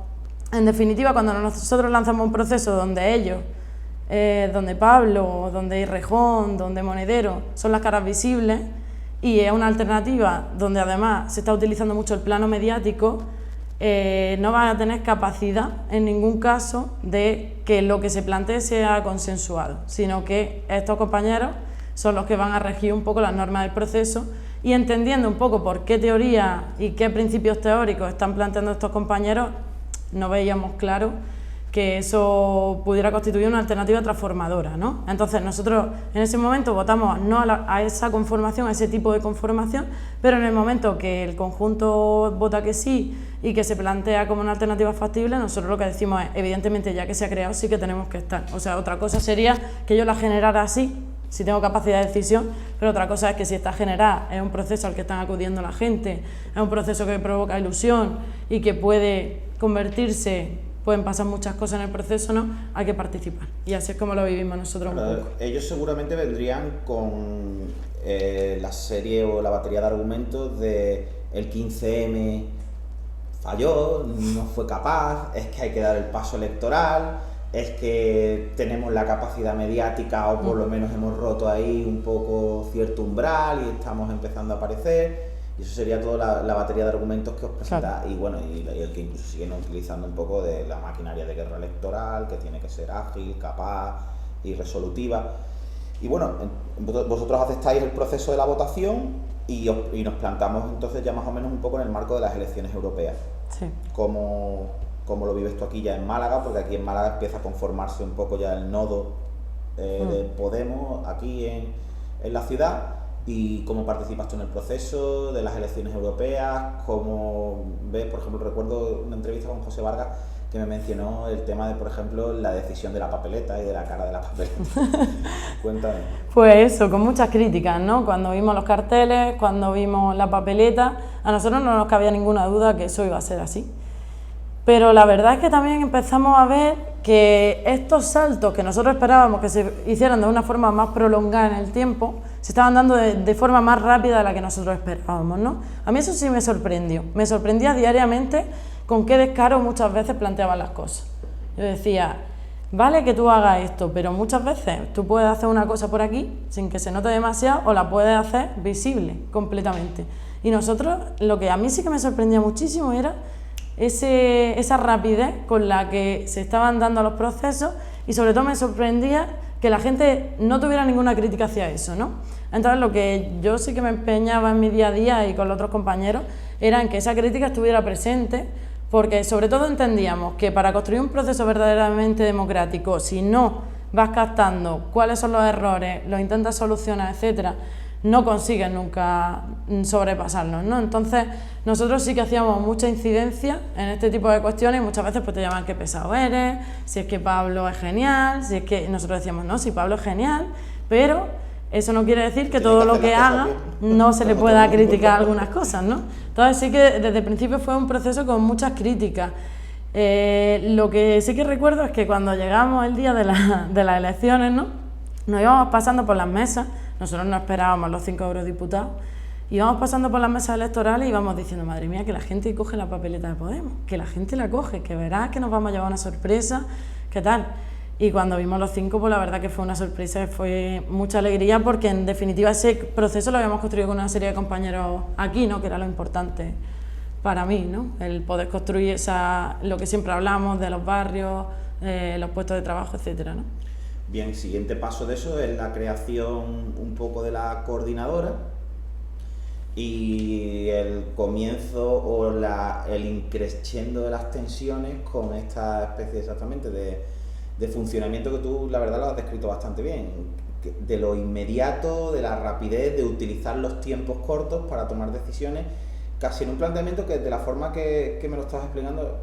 en definitiva, cuando nosotros lanzamos un proceso donde ellos, donde Pablo, donde Rejón, donde Monedero son las caras visibles y es una alternativa donde además se está utilizando mucho el plano mediático, no van a tener capacidad en ningún caso de que lo que se plantee sea consensuado, sino que estos compañeros son los que van a regir un poco las normas del proceso y entendiendo un poco por qué teoría y qué principios teóricos están planteando estos compañeros, no veíamos claro que eso pudiera constituir una alternativa transformadora, ¿no? Entonces nosotros en ese momento votamos no a esa conformación, a ese tipo de conformación, pero en el momento que el conjunto vota que sí y que se plantea como una alternativa factible, nosotros lo que decimos es, evidentemente ya que se ha creado sí que tenemos que estar. O sea, otra cosa sería que yo la generara así, si tengo capacidad de decisión, pero otra cosa es que si está generada es un proceso al que están acudiendo la gente, es un proceso que provoca ilusión y que puede convertirse, pueden pasar muchas cosas en el proceso, ¿no? Hay que participar. Y así es como lo vivimos nosotros un poco. Ellos seguramente vendrían con la serie o la batería de argumentos de el 15M falló, no fue capaz, es que hay que dar el paso electoral, es que tenemos la capacidad mediática o por lo menos hemos roto ahí un poco cierto umbral y estamos empezando a aparecer. Y eso sería toda la batería de argumentos que os presenta. Claro. Y bueno, y el que incluso siguen utilizando un poco de la maquinaria de guerra electoral, que tiene que ser ágil, capaz y resolutiva. Y bueno, vosotros aceptáis el proceso de la votación y nos plantamos entonces ya más o menos un poco en el marco de las elecciones europeas. Sí. ¿Cómo lo vives tú aquí ya en Málaga? Porque aquí en Málaga empieza a conformarse un poco ya el nodo de Podemos aquí en la ciudad. ¿Y cómo participas tú en el proceso de las elecciones europeas? ¿Cómo ves? Por ejemplo, recuerdo una entrevista con José Vargas que me mencionó el tema de, por ejemplo, la decisión de la papeleta y de la cara de la papeleta. Cuéntame. Pues eso, con muchas críticas, ¿no? Cuando vimos los carteles, cuando vimos la papeleta, a nosotros no nos cabía ninguna duda que eso iba a ser así. Pero la verdad es que también empezamos a ver que estos saltos que nosotros esperábamos que se hicieran de una forma más prolongada en el tiempo, se estaban dando de forma más rápida de la que nosotros esperábamos, ¿no? A mí eso sí me sorprendió. Me sorprendía diariamente con qué descaro muchas veces planteaban las cosas. Yo decía, vale que tú hagas esto, pero muchas veces tú puedes hacer una cosa por aquí sin que se note demasiado o la puedes hacer visible completamente. Y nosotros, lo que a mí sí que me sorprendía muchísimo era esa rapidez con la que se estaban dando los procesos y sobre todo me sorprendía que la gente no tuviera ninguna crítica hacia eso, ¿no? Entonces lo que yo sí que me empeñaba en mi día a día y con los otros compañeros era en que esa crítica estuviera presente, porque sobre todo entendíamos que para construir un proceso verdaderamente democrático, si no vas captando cuáles son los errores, los intentas solucionar, etcétera, no consigues nunca sobrepasarlos, ¿no? Entonces nosotros sí que hacíamos mucha incidencia en este tipo de cuestiones y muchas veces pues te llaman qué pesado eres, si es que Pablo es genial, si es que nosotros decíamos no, si Pablo es genial, pero eso no quiere decir que todo lo que haga no se le pueda criticar algunas cosas, ¿no? Entonces sí que desde el principio fue un proceso con muchas críticas. Lo que sí que recuerdo es que cuando llegamos el día de las elecciones, ¿no? Nos íbamos pasando por las mesas, nosotros no esperábamos los 5 eurodiputados, íbamos pasando por las mesas electorales y íbamos diciendo, madre mía, que la gente coge la papeleta de Podemos, que la gente la coge, que verás que nos vamos a llevar una sorpresa, ¿qué tal? Y cuando vimos los 5, pues la verdad que fue una sorpresa, fue mucha alegría, porque en definitiva ese proceso lo habíamos construido con una serie de compañeros aquí, ¿no? Que era lo importante para mí, ¿no? El poder construir lo que siempre hablamos de los barrios, los puestos de trabajo, etcétera, ¿no? Bien, siguiente paso de eso es la creación un poco de la coordinadora y el comienzo o el increciendo de las tensiones con esta especie exactamente de funcionamiento que tú, la verdad, lo has descrito bastante bien, de lo inmediato, de la rapidez, de utilizar los tiempos cortos para tomar decisiones, casi en un planteamiento que de la forma que me lo estás explicando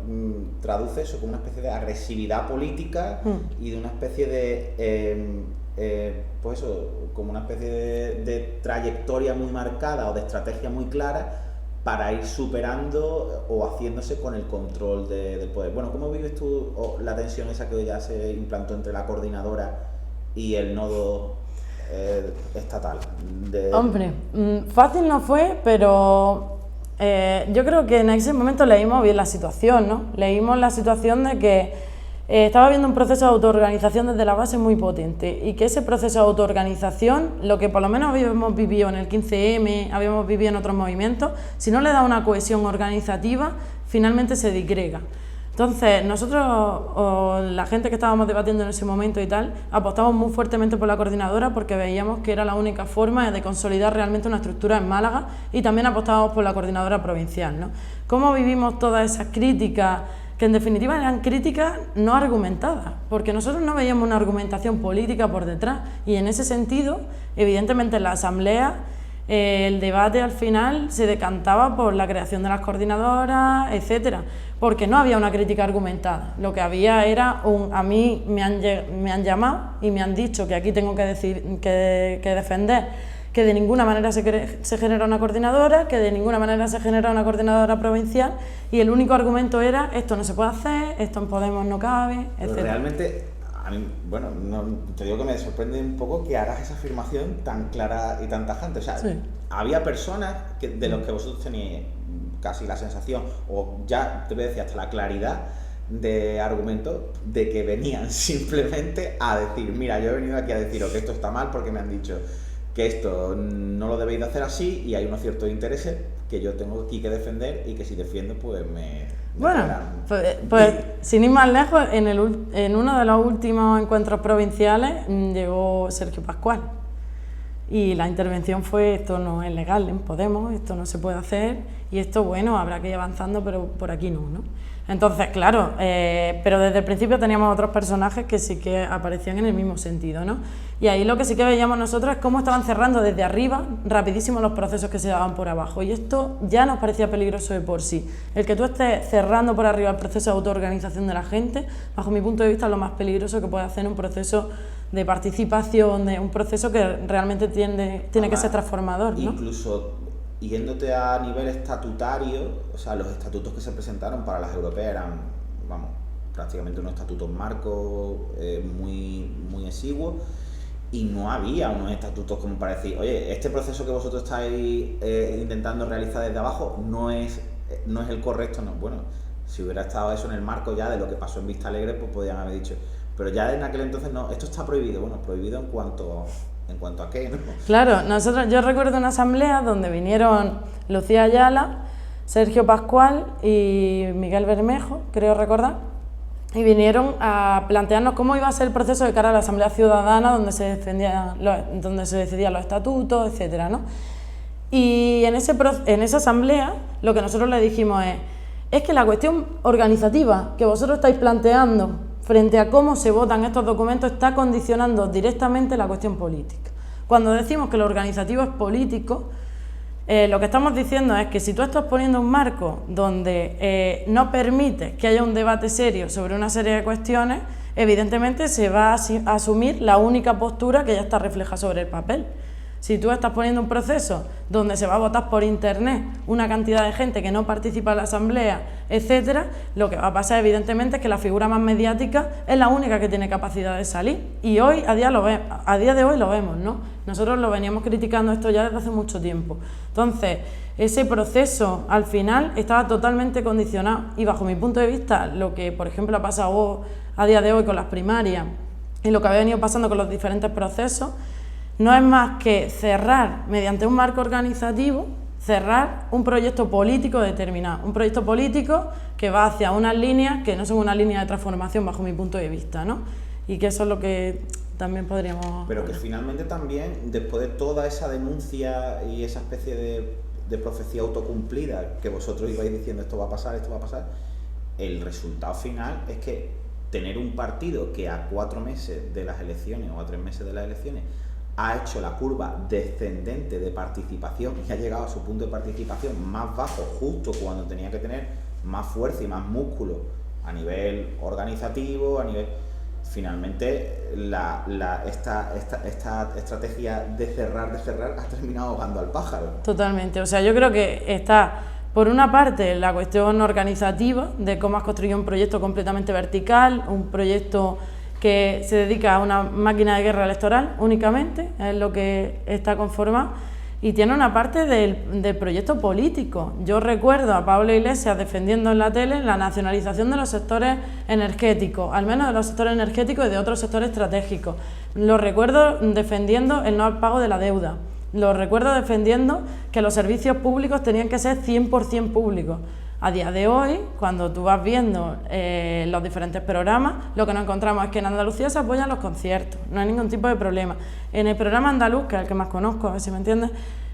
traduce eso como una especie de agresividad política y de una especie de pues eso, como una especie de trayectoria muy marcada o de estrategia muy clara para ir superando o haciéndose con el control del poder. Bueno, ¿cómo vives tú la tensión esa que ya se implantó entre la coordinadora y el nodo estatal? Hombre, fácil no fue, pero yo creo que en ese momento leímos bien la situación, ¿no? Leímos la situación de que estaba habiendo un proceso de autoorganización desde la base muy potente y que ese proceso de autoorganización, lo que por lo menos habíamos vivido en el 15M, habíamos vivido en otros movimientos, si no le da una cohesión organizativa, finalmente se disgrega. Entonces, nosotros, o la gente que estábamos debatiendo en ese momento y tal, apostamos muy fuertemente por la coordinadora porque veíamos que era la única forma de consolidar realmente una estructura en Málaga, y también apostábamos por la coordinadora provincial, ¿no? ¿Cómo vivimos todas esas críticas? Que en definitiva eran críticas no argumentadas, porque nosotros no veíamos una argumentación política por detrás, y en ese sentido, evidentemente en la asamblea, el debate al final se decantaba por la creación de las coordinadoras, etcétera, porque no había una crítica argumentada. Lo que había era a mí me han llamado y me han dicho que aquí tengo que defender que de ninguna manera se genera una coordinadora, que de ninguna manera se genera una coordinadora provincial, y el único argumento era esto no se puede hacer, esto en Podemos no cabe, etc. Realmente, a mí, bueno, te digo que me sorprende un poco que hagas esa afirmación tan clara y tan tajante. O sea, sí. Había personas de los que vosotros teníais casi la sensación, o ya te voy a decir hasta la claridad de argumento, de que venían simplemente a decir, mira, yo he venido aquí a deciros que esto está mal porque me han dicho que esto no lo debéis de hacer así y hay unos ciertos intereses que yo tengo aquí que defender y que si defiendo pues bueno, pues sin ir más lejos, en uno de los últimos encuentros provinciales llegó Sergio Pascual y la intervención fue: esto no es legal en Podemos, esto no se puede hacer y esto, bueno, habrá que ir avanzando, pero por aquí no, ¿no? Entonces, claro, pero desde el principio teníamos otros personajes que sí que aparecían en el mismo sentido, ¿no? Y ahí lo que sí que veíamos nosotros es cómo estaban cerrando desde arriba rapidísimo los procesos que se daban por abajo, y esto ya nos parecía peligroso de por sí. El que tú estés cerrando por arriba el proceso de autoorganización de la gente, bajo mi punto de vista, es lo más peligroso que puede hacer un proceso de participación, de un proceso que realmente tiene que ser transformador, ¿no? Incluso yéndote a nivel estatutario, o sea, los estatutos que se presentaron para las europeas eran, vamos, prácticamente unos estatutos marcos muy exiguos, y no había unos estatutos como para decir, oye, este proceso que vosotros estáis intentando realizar desde abajo no es el correcto. No. Bueno, si hubiera estado eso en el marco ya de lo que pasó en Vista Alegre, pues podrían haber dicho, pero ya en aquel entonces no, esto está prohibido. Bueno, prohibido en cuanto a qué, ¿no? Claro, yo recuerdo una asamblea donde vinieron Lucía Ayala, Sergio Pascual y Miguel Bermejo, creo recordar, y vinieron a plantearnos cómo iba a ser el proceso de cara a la Asamblea Ciudadana, donde se decidían los estatutos, etcétera, ¿no? Y en esa asamblea lo que nosotros le dijimos es que la cuestión organizativa que vosotros estáis planteando frente a cómo se votan estos documentos está condicionando directamente la cuestión política. Cuando decimos que lo organizativo es político, lo que estamos diciendo es que si tú estás poniendo un marco donde no permite que haya un debate serio sobre una serie de cuestiones, evidentemente se va a asumir la única postura que ya está reflejada sobre el papel. Si tú estás poniendo un proceso donde se va a votar por internet una cantidad de gente que no participa en la asamblea, etcétera, lo que va a pasar evidentemente es que la figura más mediática es la única que tiene capacidad de salir. Y hoy, a día de hoy lo vemos, ¿no? Nosotros lo veníamos criticando esto ya desde hace mucho tiempo. Entonces, ese proceso al final estaba totalmente condicionado y bajo mi punto de vista, lo que por ejemplo ha pasado a día de hoy con las primarias y lo que ha venido pasando con los diferentes procesos, no es más que cerrar, mediante un marco organizativo, cerrar un proyecto político determinado, un proyecto político que va hacia unas líneas que no son una línea de transformación bajo mi punto de vista, ¿no? Y que eso es lo que también podríamos... Pero que finalmente también, después de toda esa denuncia y esa especie de profecía autocumplida que vosotros ibais diciendo esto va a pasar, el resultado final es que tener un partido que a 4 meses de las elecciones o a 3 meses de las elecciones ha hecho la curva descendente de participación y ha llegado a su punto de participación más bajo justo cuando tenía que tener más fuerza y más músculo a nivel organizativo, a nivel... Finalmente esta estrategia de cerrar ha terminado ahogando al pájaro. Totalmente, o sea, yo creo que está por una parte la cuestión organizativa de cómo has construido un proyecto completamente vertical, un proyecto que se dedica a una máquina de guerra electoral únicamente, es lo que está conformado, y tiene una parte del proyecto político. Yo recuerdo a Pablo Iglesias defendiendo en la tele la nacionalización de los sectores energéticos, al menos de los sectores energéticos y de otros sectores estratégicos. Lo recuerdo defendiendo el no pago de la deuda. Lo recuerdo defendiendo que los servicios públicos tenían que ser 100% públicos. A día de hoy, cuando tú vas viendo los diferentes programas, lo que nos encontramos es que en Andalucía se apoyan los conciertos, no hay ningún tipo de problema. En el programa andaluz, que es el que más conozco, a ver si me entiendes,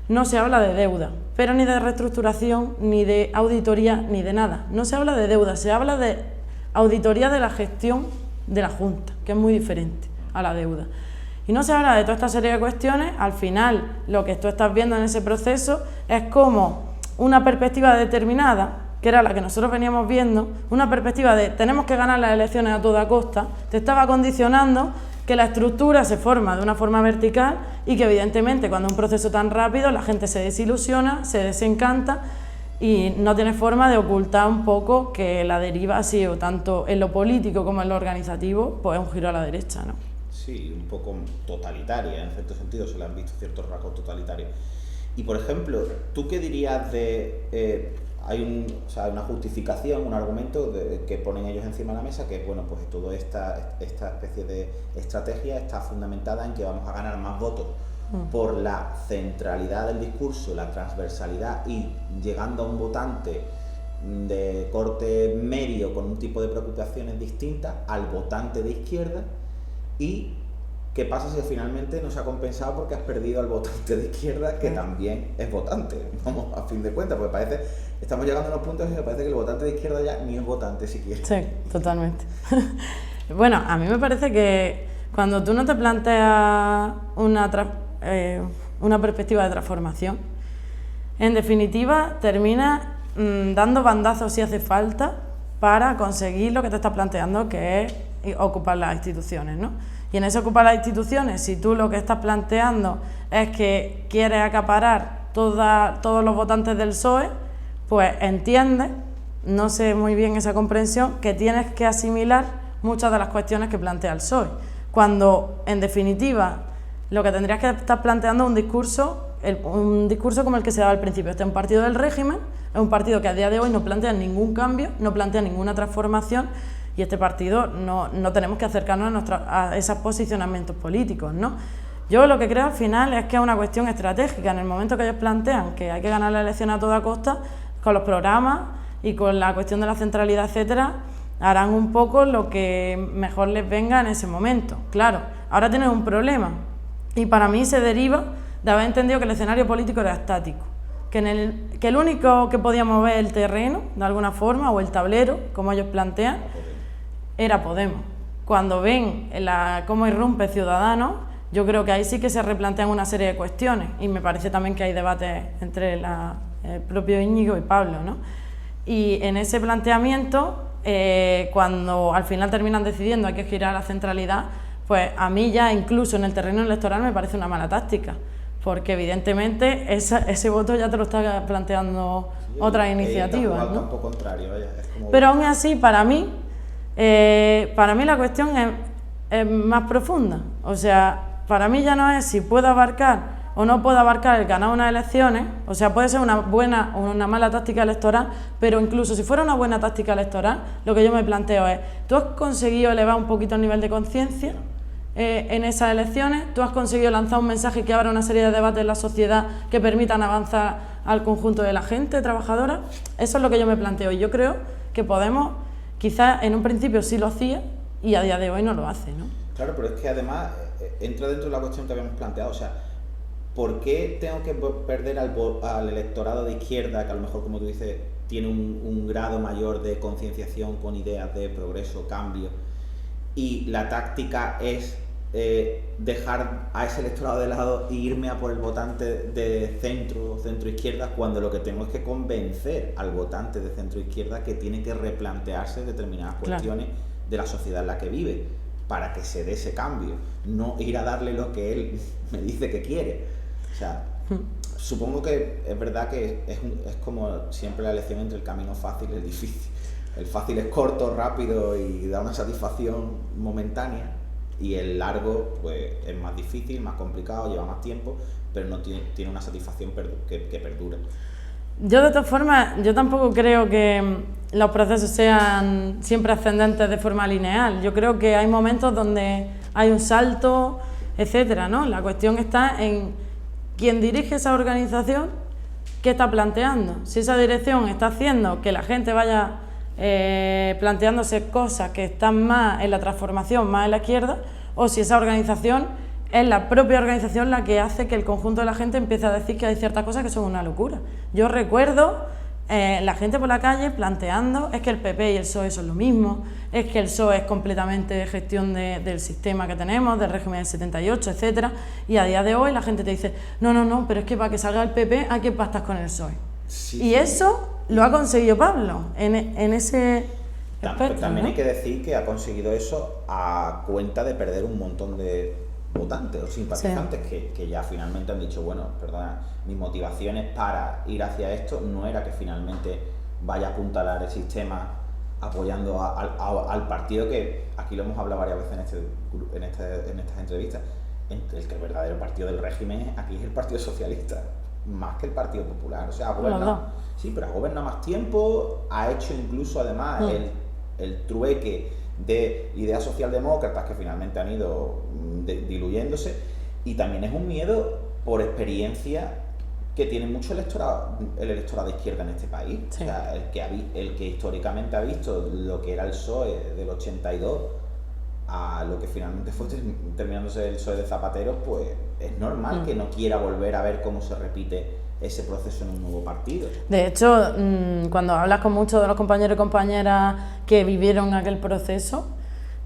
no se habla de deuda, pero ni de reestructuración, ni de auditoría, ni de nada. No se habla de deuda, se habla de auditoría de la gestión de la Junta, que es muy diferente a la deuda. Y no se habla de toda esta serie de cuestiones. Al final, lo que tú estás viendo en ese proceso es como una perspectiva determinada, que era la que nosotros veníamos viendo, una perspectiva de tenemos que ganar las elecciones a toda costa, te estaba condicionando que la estructura se forma de una forma vertical y que evidentemente cuando un proceso tan rápido la gente se desilusiona, se desencanta y no tiene forma de ocultar un poco que la deriva ha sido tanto en lo político como en lo organizativo, pues es un giro a la derecha, ¿no? Sí, un poco totalitaria, en cierto sentido se le han visto ciertos rasgos totalitarios. Y por ejemplo, ¿tú qué dirías de... hay una justificación, un argumento que ponen ellos encima de la mesa, que bueno, pues toda esta especie de estrategia está fundamentada en que vamos a ganar más votos por la centralidad del discurso, la transversalidad y llegando a un votante de corte medio con un tipo de preocupaciones distintas al votante de izquierda. ¿Y qué pasa si finalmente no se ha compensado porque has perdido al votante de izquierda, que también es votante? Vamos, a fin de cuentas, porque parece, estamos llegando a unos puntos en que parece que el votante de izquierda ya ni es votante siquiera. Sí, totalmente. Bueno, a mí me parece que cuando tú no te planteas una perspectiva de transformación, en definitiva terminas dando bandazos si hace falta para conseguir lo que te estás planteando, que es ocupar las instituciones, ¿no? Y en ese ocupar las instituciones, si tú lo que estás planteando es que quieres acaparar todos los votantes del PSOE, pues entiendes, no sé muy bien esa comprensión, que tienes que asimilar muchas de las cuestiones que plantea el PSOE, cuando en definitiva lo que tendrías que estar planteando es un discurso como el que se daba al principio. Este es un partido del régimen, es un partido que a día de hoy no plantea ningún cambio, no plantea ninguna transformación, y este partido no tenemos que acercarnos a esos posicionamientos políticos, ¿no? Yo lo que creo al final es que es una cuestión estratégica. En el momento que ellos plantean que hay que ganar la elección a toda costa, con los programas y con la cuestión de la centralidad, etcétera, harán un poco lo que mejor les venga en ese momento. Claro, ahora tienen un problema y para mí se deriva de haber entendido que el escenario político era estático, que el único que podía mover el terreno, de alguna forma, o el tablero, como ellos plantean, era Podemos. Cuando ven cómo irrumpe Ciudadanos, yo creo que ahí sí que se replantean una serie de cuestiones y me parece también que hay debates entre el propio Íñigo y Pablo, ¿no? Y en ese planteamiento, cuando al final terminan decidiendo hay que girar la centralidad, pues a mí ya incluso en el terreno electoral me parece una mala táctica, porque evidentemente ese voto ya te lo está planteando otras iniciativas, ¿no? Campo contrario, es como... Pero aún así, para mí la cuestión es más profunda. O sea, para mí ya no es si puedo abarcar o no puedo abarcar el ganar unas elecciones, o sea, puede ser una buena o una mala táctica electoral, pero incluso si fuera una buena táctica electoral, lo que yo me planteo es, ¿tú has conseguido elevar un poquito el nivel de conciencia en esas elecciones? ¿Tú has conseguido lanzar un mensaje que abra una serie de debates en la sociedad que permitan avanzar al conjunto de la gente trabajadora? Eso es lo que yo me planteo y yo creo que Podemos, quizás en un principio sí lo hacía y a día de hoy no lo hace, ¿no? Claro, pero es que además entra dentro de la cuestión que habíamos planteado, o sea, ¿por qué tengo que perder al electorado de izquierda, que a lo mejor, como tú dices, tiene un grado mayor de concienciación con ideas de progreso, cambio, y la táctica es dejar a ese electorado de lado e irme a por el votante de centro-izquierda, cuando lo que tengo es que convencer al votante de centro-izquierda que tiene que replantearse determinadas cuestiones de la sociedad en la que vive, para que se dé ese cambio, no ir a darle lo que él me dice que quiere. O sea, supongo que es verdad que es como siempre la elección entre el camino fácil y el difícil. El fácil es corto, rápido y da una satisfacción momentánea, y el largo pues es más difícil, más complicado, lleva más tiempo, pero no tiene una satisfacción que perdura. Yo de todas formas, yo tampoco creo que los procesos sean siempre ascendentes de forma lineal. Yo creo que hay momentos donde hay un salto, etcétera, ¿no? La cuestión está en quién dirige esa organización, qué está planteando. Si esa dirección está haciendo que la gente vaya planteándose cosas que están más en la transformación, más en la izquierda, o si esa organización es la propia organización la que hace que el conjunto de la gente empiece a decir que hay ciertas cosas que son una locura. Yo recuerdo la gente por la calle planteando, es que el PP y el PSOE son lo mismo, es que el PSOE es completamente gestión del sistema que tenemos, del régimen del 78, etcétera, y a día de hoy la gente te dice, no, pero es que para que salga el PP hay que pactar con el PSOE. Sí, y eso lo ha conseguido Pablo en ese aspecto, también, ¿no? Hay que ¿no? decir que ha conseguido eso a cuenta de perder un montón de votantes o simpatizantes que ya finalmente han dicho, bueno, perdona, mis motivaciones para ir hacia esto no era que finalmente vaya a apuntalar el sistema apoyando al partido, que aquí lo hemos hablado varias veces en estas entrevistas, el que el verdadero partido del régimen aquí es el Partido Socialista, más que el Partido Popular. O sea, ha gobernado, sí, pero ha gobernado más tiempo, ha hecho incluso además el trueque de ideas socialdemócratas que finalmente han ido diluyéndose, y también es un miedo por experiencia que tiene mucho el electorado de izquierda en este país. Sí. O sea, el que históricamente ha visto lo que era el PSOE del 82 a lo que finalmente fue terminándose el PSOE de Zapatero, pues es normal que no quiera volver a ver cómo se repite ese proceso en un nuevo partido. De hecho, cuando hablas con muchos de los compañeros y compañeras que vivieron aquel proceso,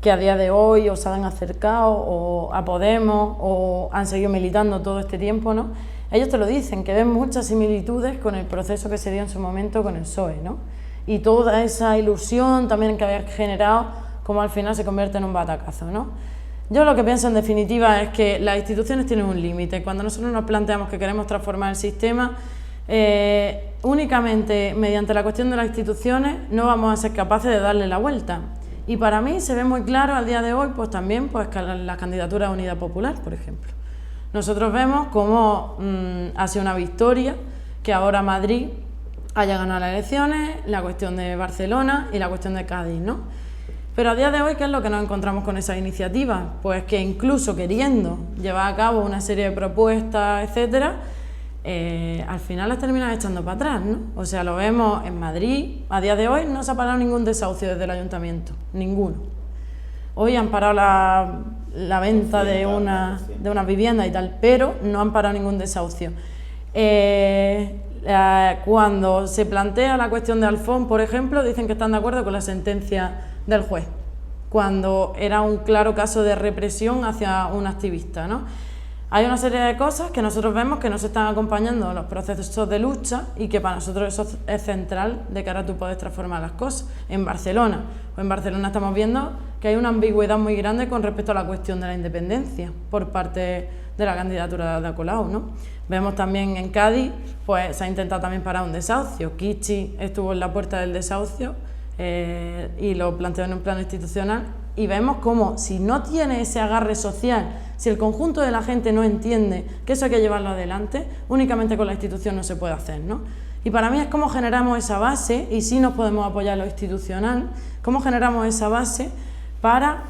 que a día de hoy o se han acercado o a Podemos o han seguido militando todo este tiempo, ¿no? Ellos te lo dicen, que ven muchas similitudes con el proceso que se dio en su momento con el PSOE, ¿no? Y toda esa ilusión también que había generado, como al final se convierte en un batacazo, ¿no? Yo lo que pienso en definitiva es que las instituciones tienen un límite. Cuando nosotros nos planteamos que queremos transformar el sistema, únicamente mediante la cuestión de las instituciones no vamos a ser capaces de darle la vuelta. Y para mí se ve muy claro al día de hoy, pues también pues, la candidatura a Unidad Popular, por ejemplo. Nosotros vemos cómo ha sido una victoria que ahora Madrid haya ganado las elecciones, la cuestión de Barcelona y la cuestión de Cádiz, ¿no? Pero a día de hoy, ¿qué es lo que nos encontramos con esas iniciativas? Pues que incluso queriendo llevar a cabo una serie de propuestas, etcétera, al final las terminas echando para atrás, ¿no? O sea, lo vemos en Madrid, a día de hoy no se ha parado ningún desahucio desde el ayuntamiento, ninguno. Hoy han parado la venta de una vivienda y tal, pero no han parado ningún desahucio. Cuando se plantea la cuestión de Alfón, por ejemplo, dicen que están de acuerdo con la sentencia del juez, cuando era un claro caso de represión hacia un activista, ¿no? Hay una serie de cosas que nosotros vemos que no se están acompañando en los procesos de lucha y que para nosotros eso es central de cara a tú poder transformar las cosas. En Barcelona estamos viendo que hay una ambigüedad muy grande con respecto a la cuestión de la independencia por parte de la candidatura de Ada Colau, ¿no? Vemos también en Cádiz, pues se ha intentado también parar un desahucio. Kichi estuvo en la puerta del desahucio y lo planteó en un plano institucional, y vemos como si no tiene ese agarre social, si el conjunto de la gente no entiende que eso hay que llevarlo adelante, únicamente con la institución no se puede hacer, ¿no? Y para mí es cómo generamos esa base, y sí nos podemos apoyar en lo institucional, cómo generamos esa base para,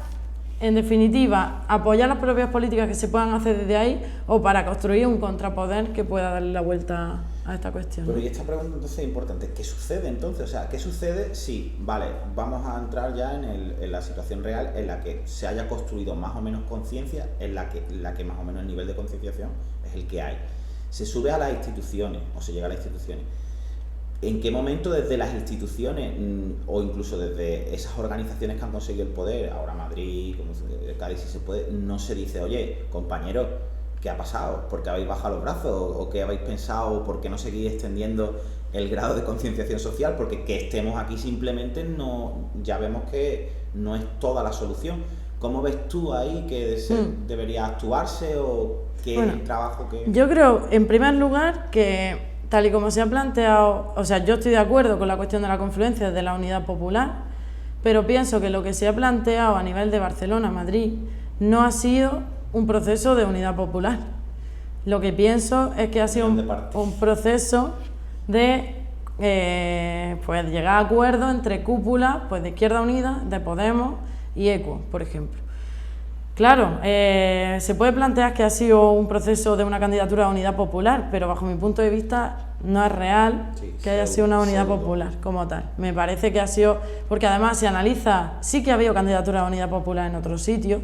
en definitiva, apoyar las propias políticas que se puedan hacer desde ahí, o para construir un contrapoder que pueda darle la vuelta a esta cuestión. Pero y esta pregunta entonces es importante, ¿qué sucede entonces? O sea, ¿qué sucede si, vale, vamos a entrar ya en la situación real en la que se haya construido más o menos conciencia, en la que más o menos el nivel de concienciación es el que hay? Se sube a las instituciones, o se llega a las instituciones. ¿En qué momento desde las instituciones, o incluso desde esas organizaciones que han conseguido el poder, ahora Madrid, como Cádiz, si se puede, no se dice, oye, compañeros, ¿qué ha pasado? ¿Por qué habéis bajado los brazos? ¿O qué habéis pensado? ¿Por qué no seguís extendiendo el grado de concienciación social? Porque que estemos aquí simplemente no, ya vemos que no es toda la solución. ¿Cómo ves tú ahí que debería actuarse, o qué es el trabajo que...? Yo creo, en primer lugar, que tal y como se ha planteado, o sea, yo estoy de acuerdo con la cuestión de la confluencia de la Unidad Popular, pero pienso que lo que se ha planteado a nivel de Barcelona, Madrid, no ha sido un proceso de unidad popular. Lo que pienso es que ha sido un proceso de pues llegar a acuerdos entre cúpulas, pues de Izquierda Unida, de Podemos y ECO, por ejemplo. Claro, se puede plantear que ha sido un proceso de una candidatura de unidad popular, pero bajo mi punto de vista no es real que haya sido una unidad popular como tal. Me parece que ha sido, porque además se analiza, sí que ha habido candidaturas de unidad popular en otros sitios,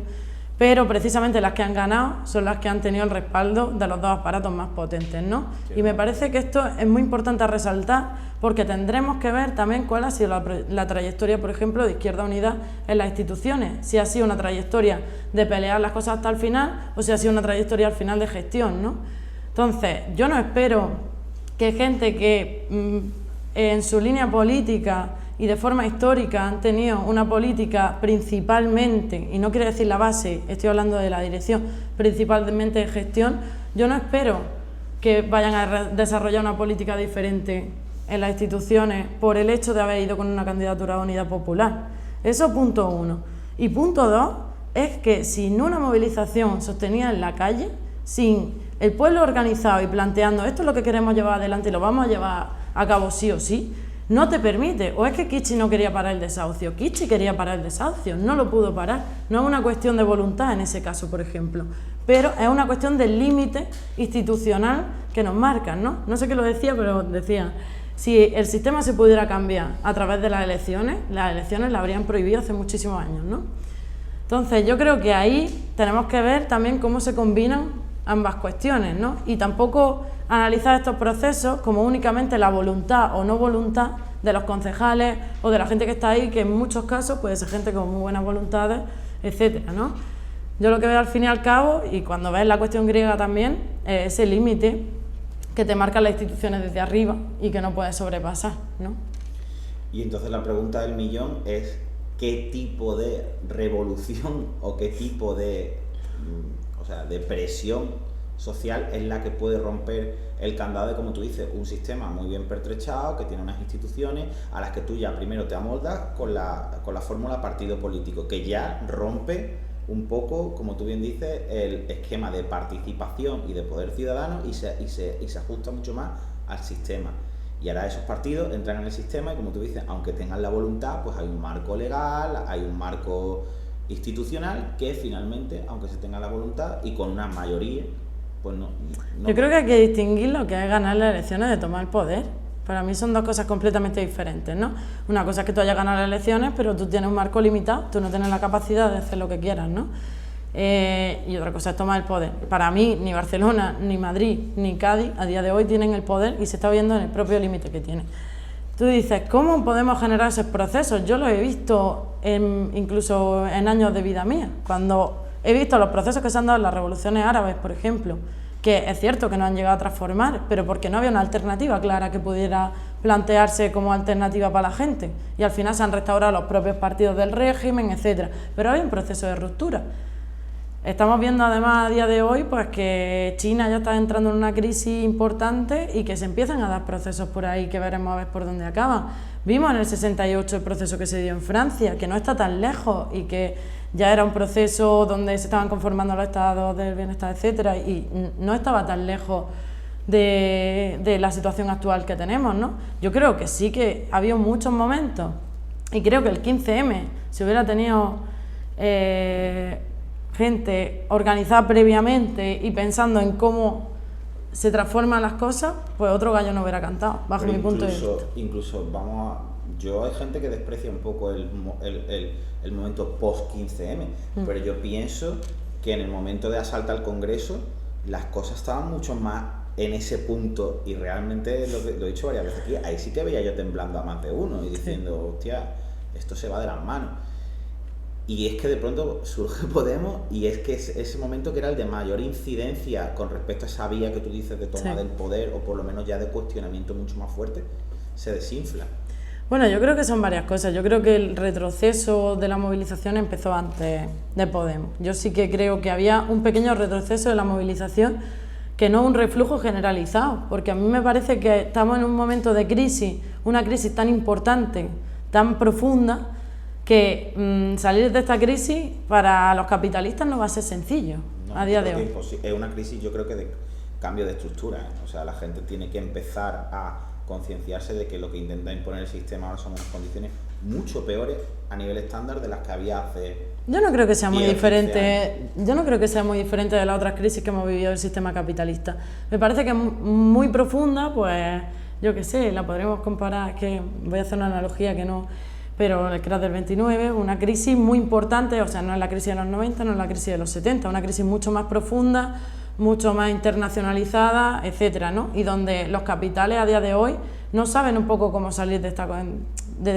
pero precisamente las que han ganado son las que han tenido el respaldo de los dos aparatos más potentes, ¿no? Sí. Y me parece que esto es muy importante a resaltar, porque tendremos que ver también cuál ha sido la trayectoria, por ejemplo, de Izquierda Unida en las instituciones, si ha sido una trayectoria de pelear las cosas hasta el final, o si ha sido una trayectoria al final de gestión, ¿no? Entonces, yo no espero que gente que en su línea política y de forma histórica han tenido una política principalmente, y no quiero decir la base, estoy hablando de la dirección, principalmente de gestión, yo no espero que vayan a desarrollar una política diferente en las instituciones por el hecho de haber ido con una candidatura de unidad popular. Eso punto uno. Y punto dos es que sin una movilización sostenida en la calle, sin el pueblo organizado y planteando esto es lo que queremos llevar adelante y lo vamos a llevar a cabo sí o sí, no te permite. O es que Kichi no quería parar el desahucio, Kichi quería parar el desahucio, no lo pudo parar. No es una cuestión de voluntad en ese caso, por ejemplo, pero es una cuestión del límite institucional que nos marcan, ¿no? No sé qué lo decía, pero decía, si el sistema se pudiera cambiar a través de las elecciones la habrían prohibido hace muchísimos años, ¿no? Entonces yo creo que ahí tenemos que ver también cómo se combinan ambas cuestiones, ¿no? Y tampoco analizar estos procesos como únicamente la voluntad o no voluntad de los concejales o de la gente que está ahí, que en muchos casos puede ser gente con muy buenas voluntades, etcétera, ¿no? Yo lo que veo al fin y al cabo, y cuando ves la cuestión griega también, es ese límite que te marcan las instituciones desde arriba y que no puedes sobrepasar, ¿no? Y entonces la pregunta del millón es ¿qué tipo de revolución o qué tipo de presión social es la que puede romper el candado de, como tú dices, un sistema muy bien pertrechado, que tiene unas instituciones a las que tú ya primero te amoldas con la fórmula partido político, que ya rompe un poco, como tú bien dices, el esquema de participación y de poder ciudadano y se ajusta mucho más al sistema. Y ahora esos partidos entran en el sistema y, como tú dices, aunque tengan la voluntad, pues hay un marco legal, hay un marco institucional que finalmente, aunque se tenga la voluntad y con una mayoría, pues no. Yo creo que hay que distinguir lo que es ganar las elecciones de tomar el poder. Para mí son dos cosas completamente diferentes, ¿no? Una cosa es que tú hayas ganado las elecciones, pero tú tienes un marco limitado, tú no tienes la capacidad de hacer lo que quieras, ¿no? Y otra cosa es tomar el poder. Para mí, ni Barcelona, ni Madrid, ni Cádiz, a día de hoy tienen el poder y se está viendo en el propio límite que tienen. Tú dices, ¿cómo podemos generar esos procesos? Yo lo he visto incluso en años de vida mía, cuando he visto los procesos que se han dado en las revoluciones árabes, por ejemplo, que es cierto que no han llegado a transformar, pero porque no había una alternativa clara que pudiera plantearse como alternativa para la gente, y al final se han restaurado los propios partidos del régimen, etcétera. Pero hay un proceso de ruptura. Estamos viendo además a día de hoy pues que China ya está entrando en una crisis importante y que se empiezan a dar procesos por ahí que veremos a ver por dónde acaban. Vimos en el 68 el proceso que se dio en Francia, que no está tan lejos y que ya era un proceso donde se estaban conformando los estados del bienestar, etcétera, y no estaba tan lejos de la situación actual que tenemos, ¿no? Yo creo que sí que había muchos momentos, y creo que el 15M, si hubiera tenido gente organizada previamente y pensando en cómo se transforman las cosas, pues otro gallo no hubiera cantado, bajo mi punto de vista. Incluso yo hay gente que desprecia un poco el momento post-15M, pero yo pienso que en el momento de asalto al Congreso las cosas estaban mucho más en ese punto, y realmente lo he dicho varias veces aquí, ahí sí que veía yo temblando a más de uno y diciendo, hostia, esto se va de las manos. Y es que de pronto surge Podemos, y es que ese momento que era el de mayor incidencia con respecto a esa vía que tú dices de toma del poder, o por lo menos ya de cuestionamiento mucho más fuerte, se desinfla. Bueno, yo creo que son varias cosas. Yo creo que el retroceso de la movilización empezó antes de Podemos. Yo sí que creo que había un pequeño retroceso de la movilización, que no un reflujo generalizado, porque a mí me parece que estamos en un momento de crisis, una crisis tan importante, tan profunda, que salir de esta crisis para los capitalistas no va a ser sencillo a día de hoy. Es una crisis, yo creo que de cambio de estructura, ¿eh? O sea, la gente tiene que empezar a concienciarse de que lo que intenta imponer el sistema ahora son unas condiciones mucho peores a nivel estándar de las que había hace. Yo no creo que sea muy diferente. Yo no creo que sea muy diferente de las otras crisis que hemos vivido el sistema capitalista. Me parece que es muy profunda, pues yo qué sé, la podremos comparar, que voy a hacer una analogía que no, pero el crash del 29, una crisis muy importante, o sea, no es la crisis de los 90, no es la crisis de los 70, una crisis mucho más profunda, mucho más internacionalizada, etcétera, ¿no? Y donde los capitales a día de hoy no saben un poco cómo salir de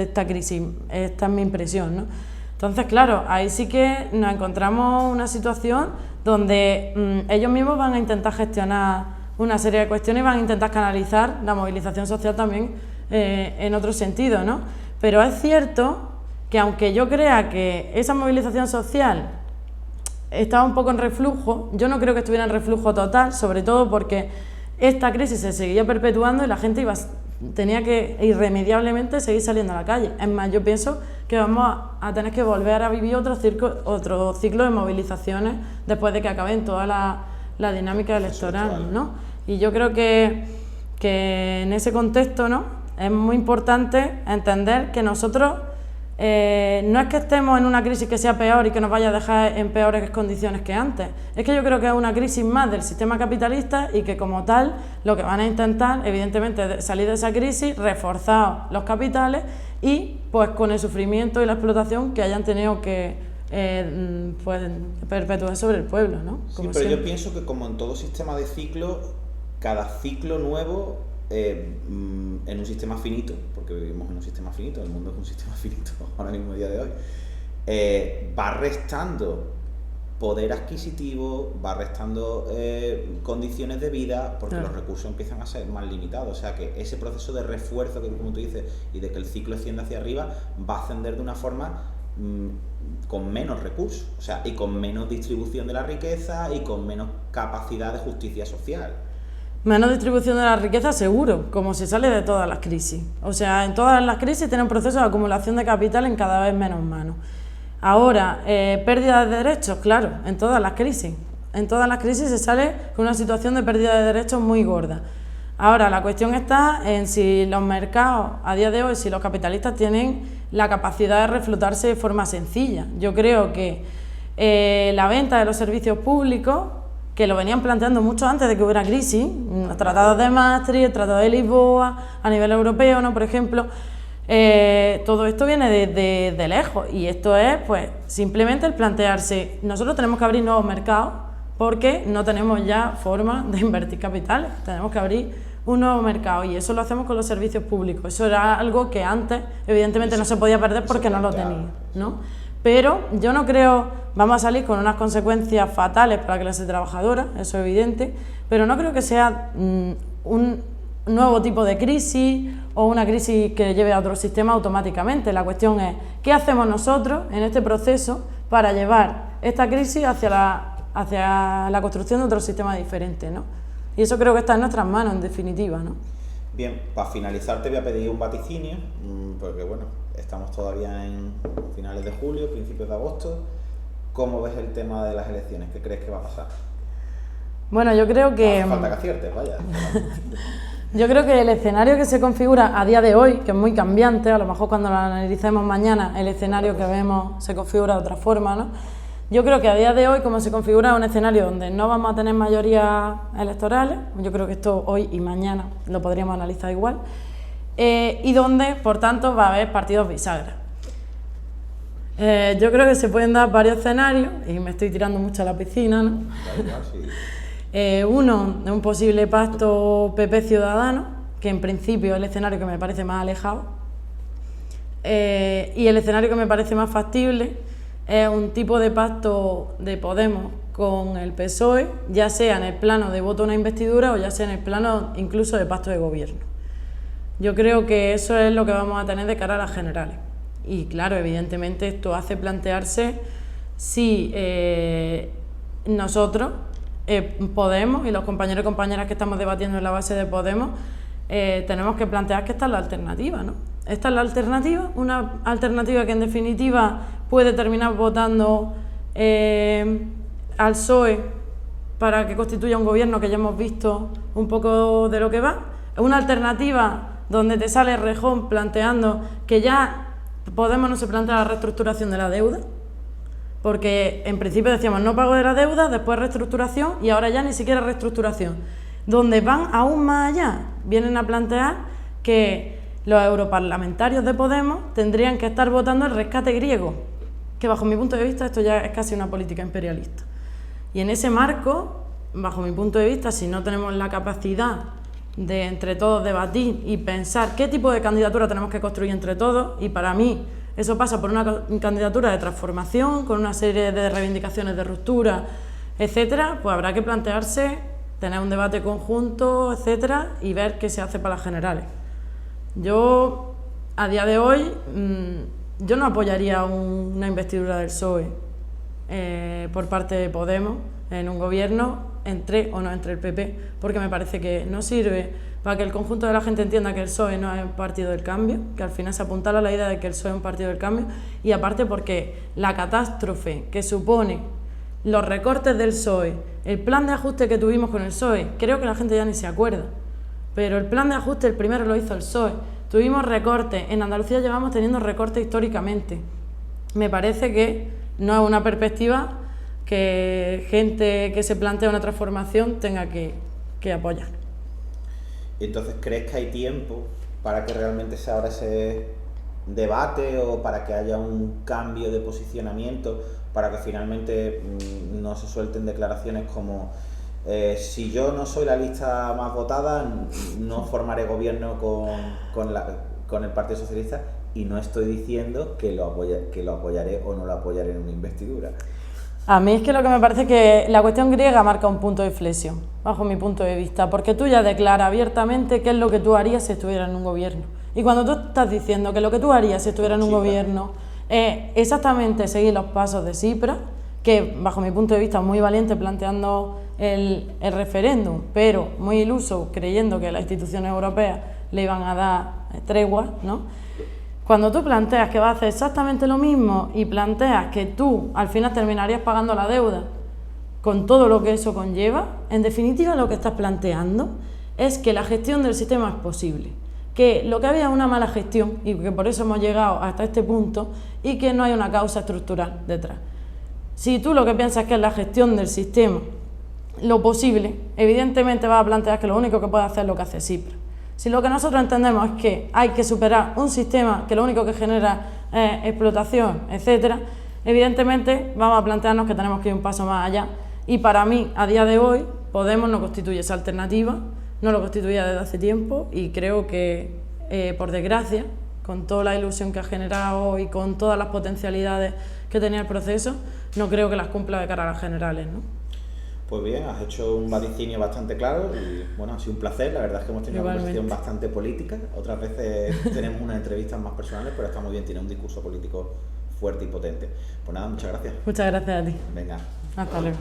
esta crisis, esta es mi impresión, ¿no? Entonces, claro, ahí sí que nos encontramos una situación donde ellos mismos van a intentar gestionar una serie de cuestiones y van a intentar canalizar la movilización social también en otro sentido, ¿no? Pero es cierto que aunque yo crea que esa movilización social estaba un poco en reflujo, yo no creo que estuviera en reflujo total, sobre todo porque esta crisis se seguía perpetuando y la gente tenía que irremediablemente seguir saliendo a la calle. Es más, yo pienso que vamos a tener que volver a vivir otro ciclo de movilizaciones después de que acaben toda la dinámica electoral, ¿no? Y yo creo que en ese contexto, ¿no?, es muy importante entender que nosotros no es que estemos en una crisis que sea peor y que nos vaya a dejar en peores condiciones que antes. Es que yo creo que es una crisis más del sistema capitalista y que como tal lo que van a intentar, evidentemente, es salir de esa crisis reforzados los capitales y pues con el sufrimiento y la explotación que hayan tenido que pues, perpetuar sobre el pueblo, ¿no? Como sí, pero siempre. Yo pienso que como en todo sistema de ciclo, cada ciclo nuevo en un sistema finito, porque vivimos en un sistema finito, el mundo es un sistema finito ahora mismo, día de hoy, va restando poder adquisitivo, va restando condiciones de vida, porque los recursos empiezan a ser más limitados. O sea que ese proceso de refuerzo, que como tú dices, y de que el ciclo ascienda hacia arriba, va a ascender de una forma con menos recursos, o sea, y con menos distribución de la riqueza y con menos capacidad de justicia social. Menos distribución de la riqueza seguro, como se sale de todas las crisis. O sea, en todas las crisis tienen un proceso de acumulación de capital en cada vez menos manos. Ahora, pérdida de derechos, claro, en todas las crisis. En todas las crisis se sale con una situación de pérdida de derechos muy gorda. Ahora, la cuestión está en si los mercados, a día de hoy, si los capitalistas tienen la capacidad de reflotarse de forma sencilla. Yo creo que la venta de los servicios públicos que lo venían planteando mucho antes de que hubiera crisis, los tratados de Maastricht, el Tratado de Lisboa, a nivel europeo, ¿no? Por ejemplo, todo esto viene de lejos, y esto es pues simplemente el plantearse, nosotros tenemos que abrir nuevos mercados porque no tenemos ya forma de invertir capitales, tenemos que abrir un nuevo mercado, y eso lo hacemos con los servicios públicos. Eso era algo que antes evidentemente no se podía perder porque no lo tenía, ¿no? Pero yo no creo, vamos a salir con unas consecuencias fatales para la clase trabajadora, eso es evidente, pero no creo que sea un nuevo tipo de crisis o una crisis que lleve a otro sistema automáticamente. La cuestión es, ¿qué hacemos nosotros en este proceso para llevar esta crisis hacia la construcción de otro sistema diferente, ¿no? Y eso creo que está en nuestras manos, en definitiva, ¿no? Bien, para finalizar te voy a pedir un vaticinio, porque bueno, estamos todavía en finales de julio, principios de agosto. ¿Cómo ves el tema de las elecciones? ¿Qué crees que va a pasar? Bueno, yo creo que... Hace falta que aciertes, vaya. Yo creo que el escenario que se configura a día de hoy, que es muy cambiante, a lo mejor cuando lo analicemos mañana, el escenario que vemos se configura de otra forma, ¿no? Yo creo que a día de hoy, como se configura un escenario donde no vamos a tener mayorías electorales, yo creo que esto hoy y mañana lo podríamos analizar igual, y donde, por tanto, va a haber partidos bisagras. Yo creo que se pueden dar varios escenarios, y me estoy tirando mucho a la piscina, ¿no? Uno, de un posible pacto PP-Ciudadanos, que en principio es el escenario que me parece más alejado, y el escenario que me parece más factible es un tipo de pacto de Podemos con el PSOE, ya sea en el plano de voto a una investidura o ya sea en el plano incluso de pacto de gobierno. Yo creo que eso es lo que vamos a tener de cara a las generales. Y claro, evidentemente esto hace plantearse si nosotros, Podemos, y los compañeros y compañeras que estamos debatiendo en la base de Podemos, tenemos que plantear que esta es la alternativa, ¿no? Esta es la alternativa, una alternativa que en definitiva puede terminar votando al PSOE para que constituya un gobierno, que ya hemos visto un poco de lo que va. Es una alternativa donde te sale Rejón planteando que ya Podemos no se plantea la reestructuración de la deuda, porque en principio decíamos no pago de la deuda, después reestructuración, y ahora ya ni siquiera reestructuración. Donde van aún más allá, vienen a plantear que los europarlamentarios de Podemos tendrían que estar votando el rescate griego, que bajo mi punto de vista esto ya es casi una política imperialista. Y en ese marco, bajo mi punto de vista, si no tenemos la capacidad de entre todos debatir y pensar qué tipo de candidatura tenemos que construir entre todos, y para mí eso pasa por una candidatura de transformación, con una serie de reivindicaciones de ruptura, etcétera, pues habrá que plantearse, tener un debate conjunto, etcétera, y ver qué se hace para las generales. Yo, a día de hoy, yo no apoyaría una investidura del PSOE por parte de Podemos en un gobierno, entre o no entre el PP, porque me parece que no sirve para que el conjunto de la gente entienda que el PSOE no es un partido del cambio, que al final se apuntala la idea de que el PSOE es un partido del cambio, y aparte porque la catástrofe que supone los recortes del PSOE, el plan de ajuste que tuvimos con el PSOE, creo que la gente ya ni se acuerda, pero el plan de ajuste el primero lo hizo el PSOE. Tuvimos recortes, en Andalucía llevamos teniendo recortes históricamente. Me parece que no es una perspectiva que gente que se plantea una transformación tenga que apoyar. Entonces, ¿crees que hay tiempo para que realmente se abra ese debate o para que haya un cambio de posicionamiento, para que finalmente no se suelten declaraciones como si yo no soy la lista más votada, no formaré gobierno con el Partido Socialista, y no estoy diciendo que lo apoyaré o no lo apoyaré en una investidura? A mí es que lo que me parece es que la cuestión griega marca un punto de inflexión, bajo mi punto de vista, porque tú ya declaras abiertamente qué es lo que tú harías si estuvieras en un gobierno. Y cuando tú estás diciendo que lo que tú harías si estuvieras en un gobierno es exactamente seguir los pasos de Tsipras, que bajo mi punto de vista es muy valiente planteando el referéndum, pero muy iluso creyendo que las instituciones europeas le iban a dar tregua, ¿no? Cuando tú planteas que vas a hacer exactamente lo mismo y planteas que tú al final terminarías pagando la deuda con todo lo que eso conlleva, en definitiva lo que estás planteando es que la gestión del sistema es posible, que lo que había es una mala gestión y que por eso hemos llegado hasta este punto y que no hay una causa estructural detrás. Si tú lo que piensas es que es la gestión del sistema lo posible, evidentemente va a plantear que lo único que puede hacer es lo que hace Cipre. Si lo que nosotros entendemos es que hay que superar un sistema que lo único que genera es explotación, etcétera, evidentemente vamos a plantearnos que tenemos que ir un paso más allá. Y para mí, a día de hoy, Podemos no constituye esa alternativa, no lo constituía desde hace tiempo y creo que, por desgracia, con toda la ilusión que ha generado y con todas las potencialidades que tenía el proceso, no creo que las cumpla de cara a las generales, ¿no? Pues bien, has hecho un vaticinio bastante claro y bueno, ha sido un placer. La verdad es que hemos tenido una conversación bastante política. Otras veces tenemos unas entrevistas más personales, pero está muy bien, tiene un discurso político fuerte y potente. Pues nada, muchas gracias. Muchas gracias a ti. Venga. Hasta luego.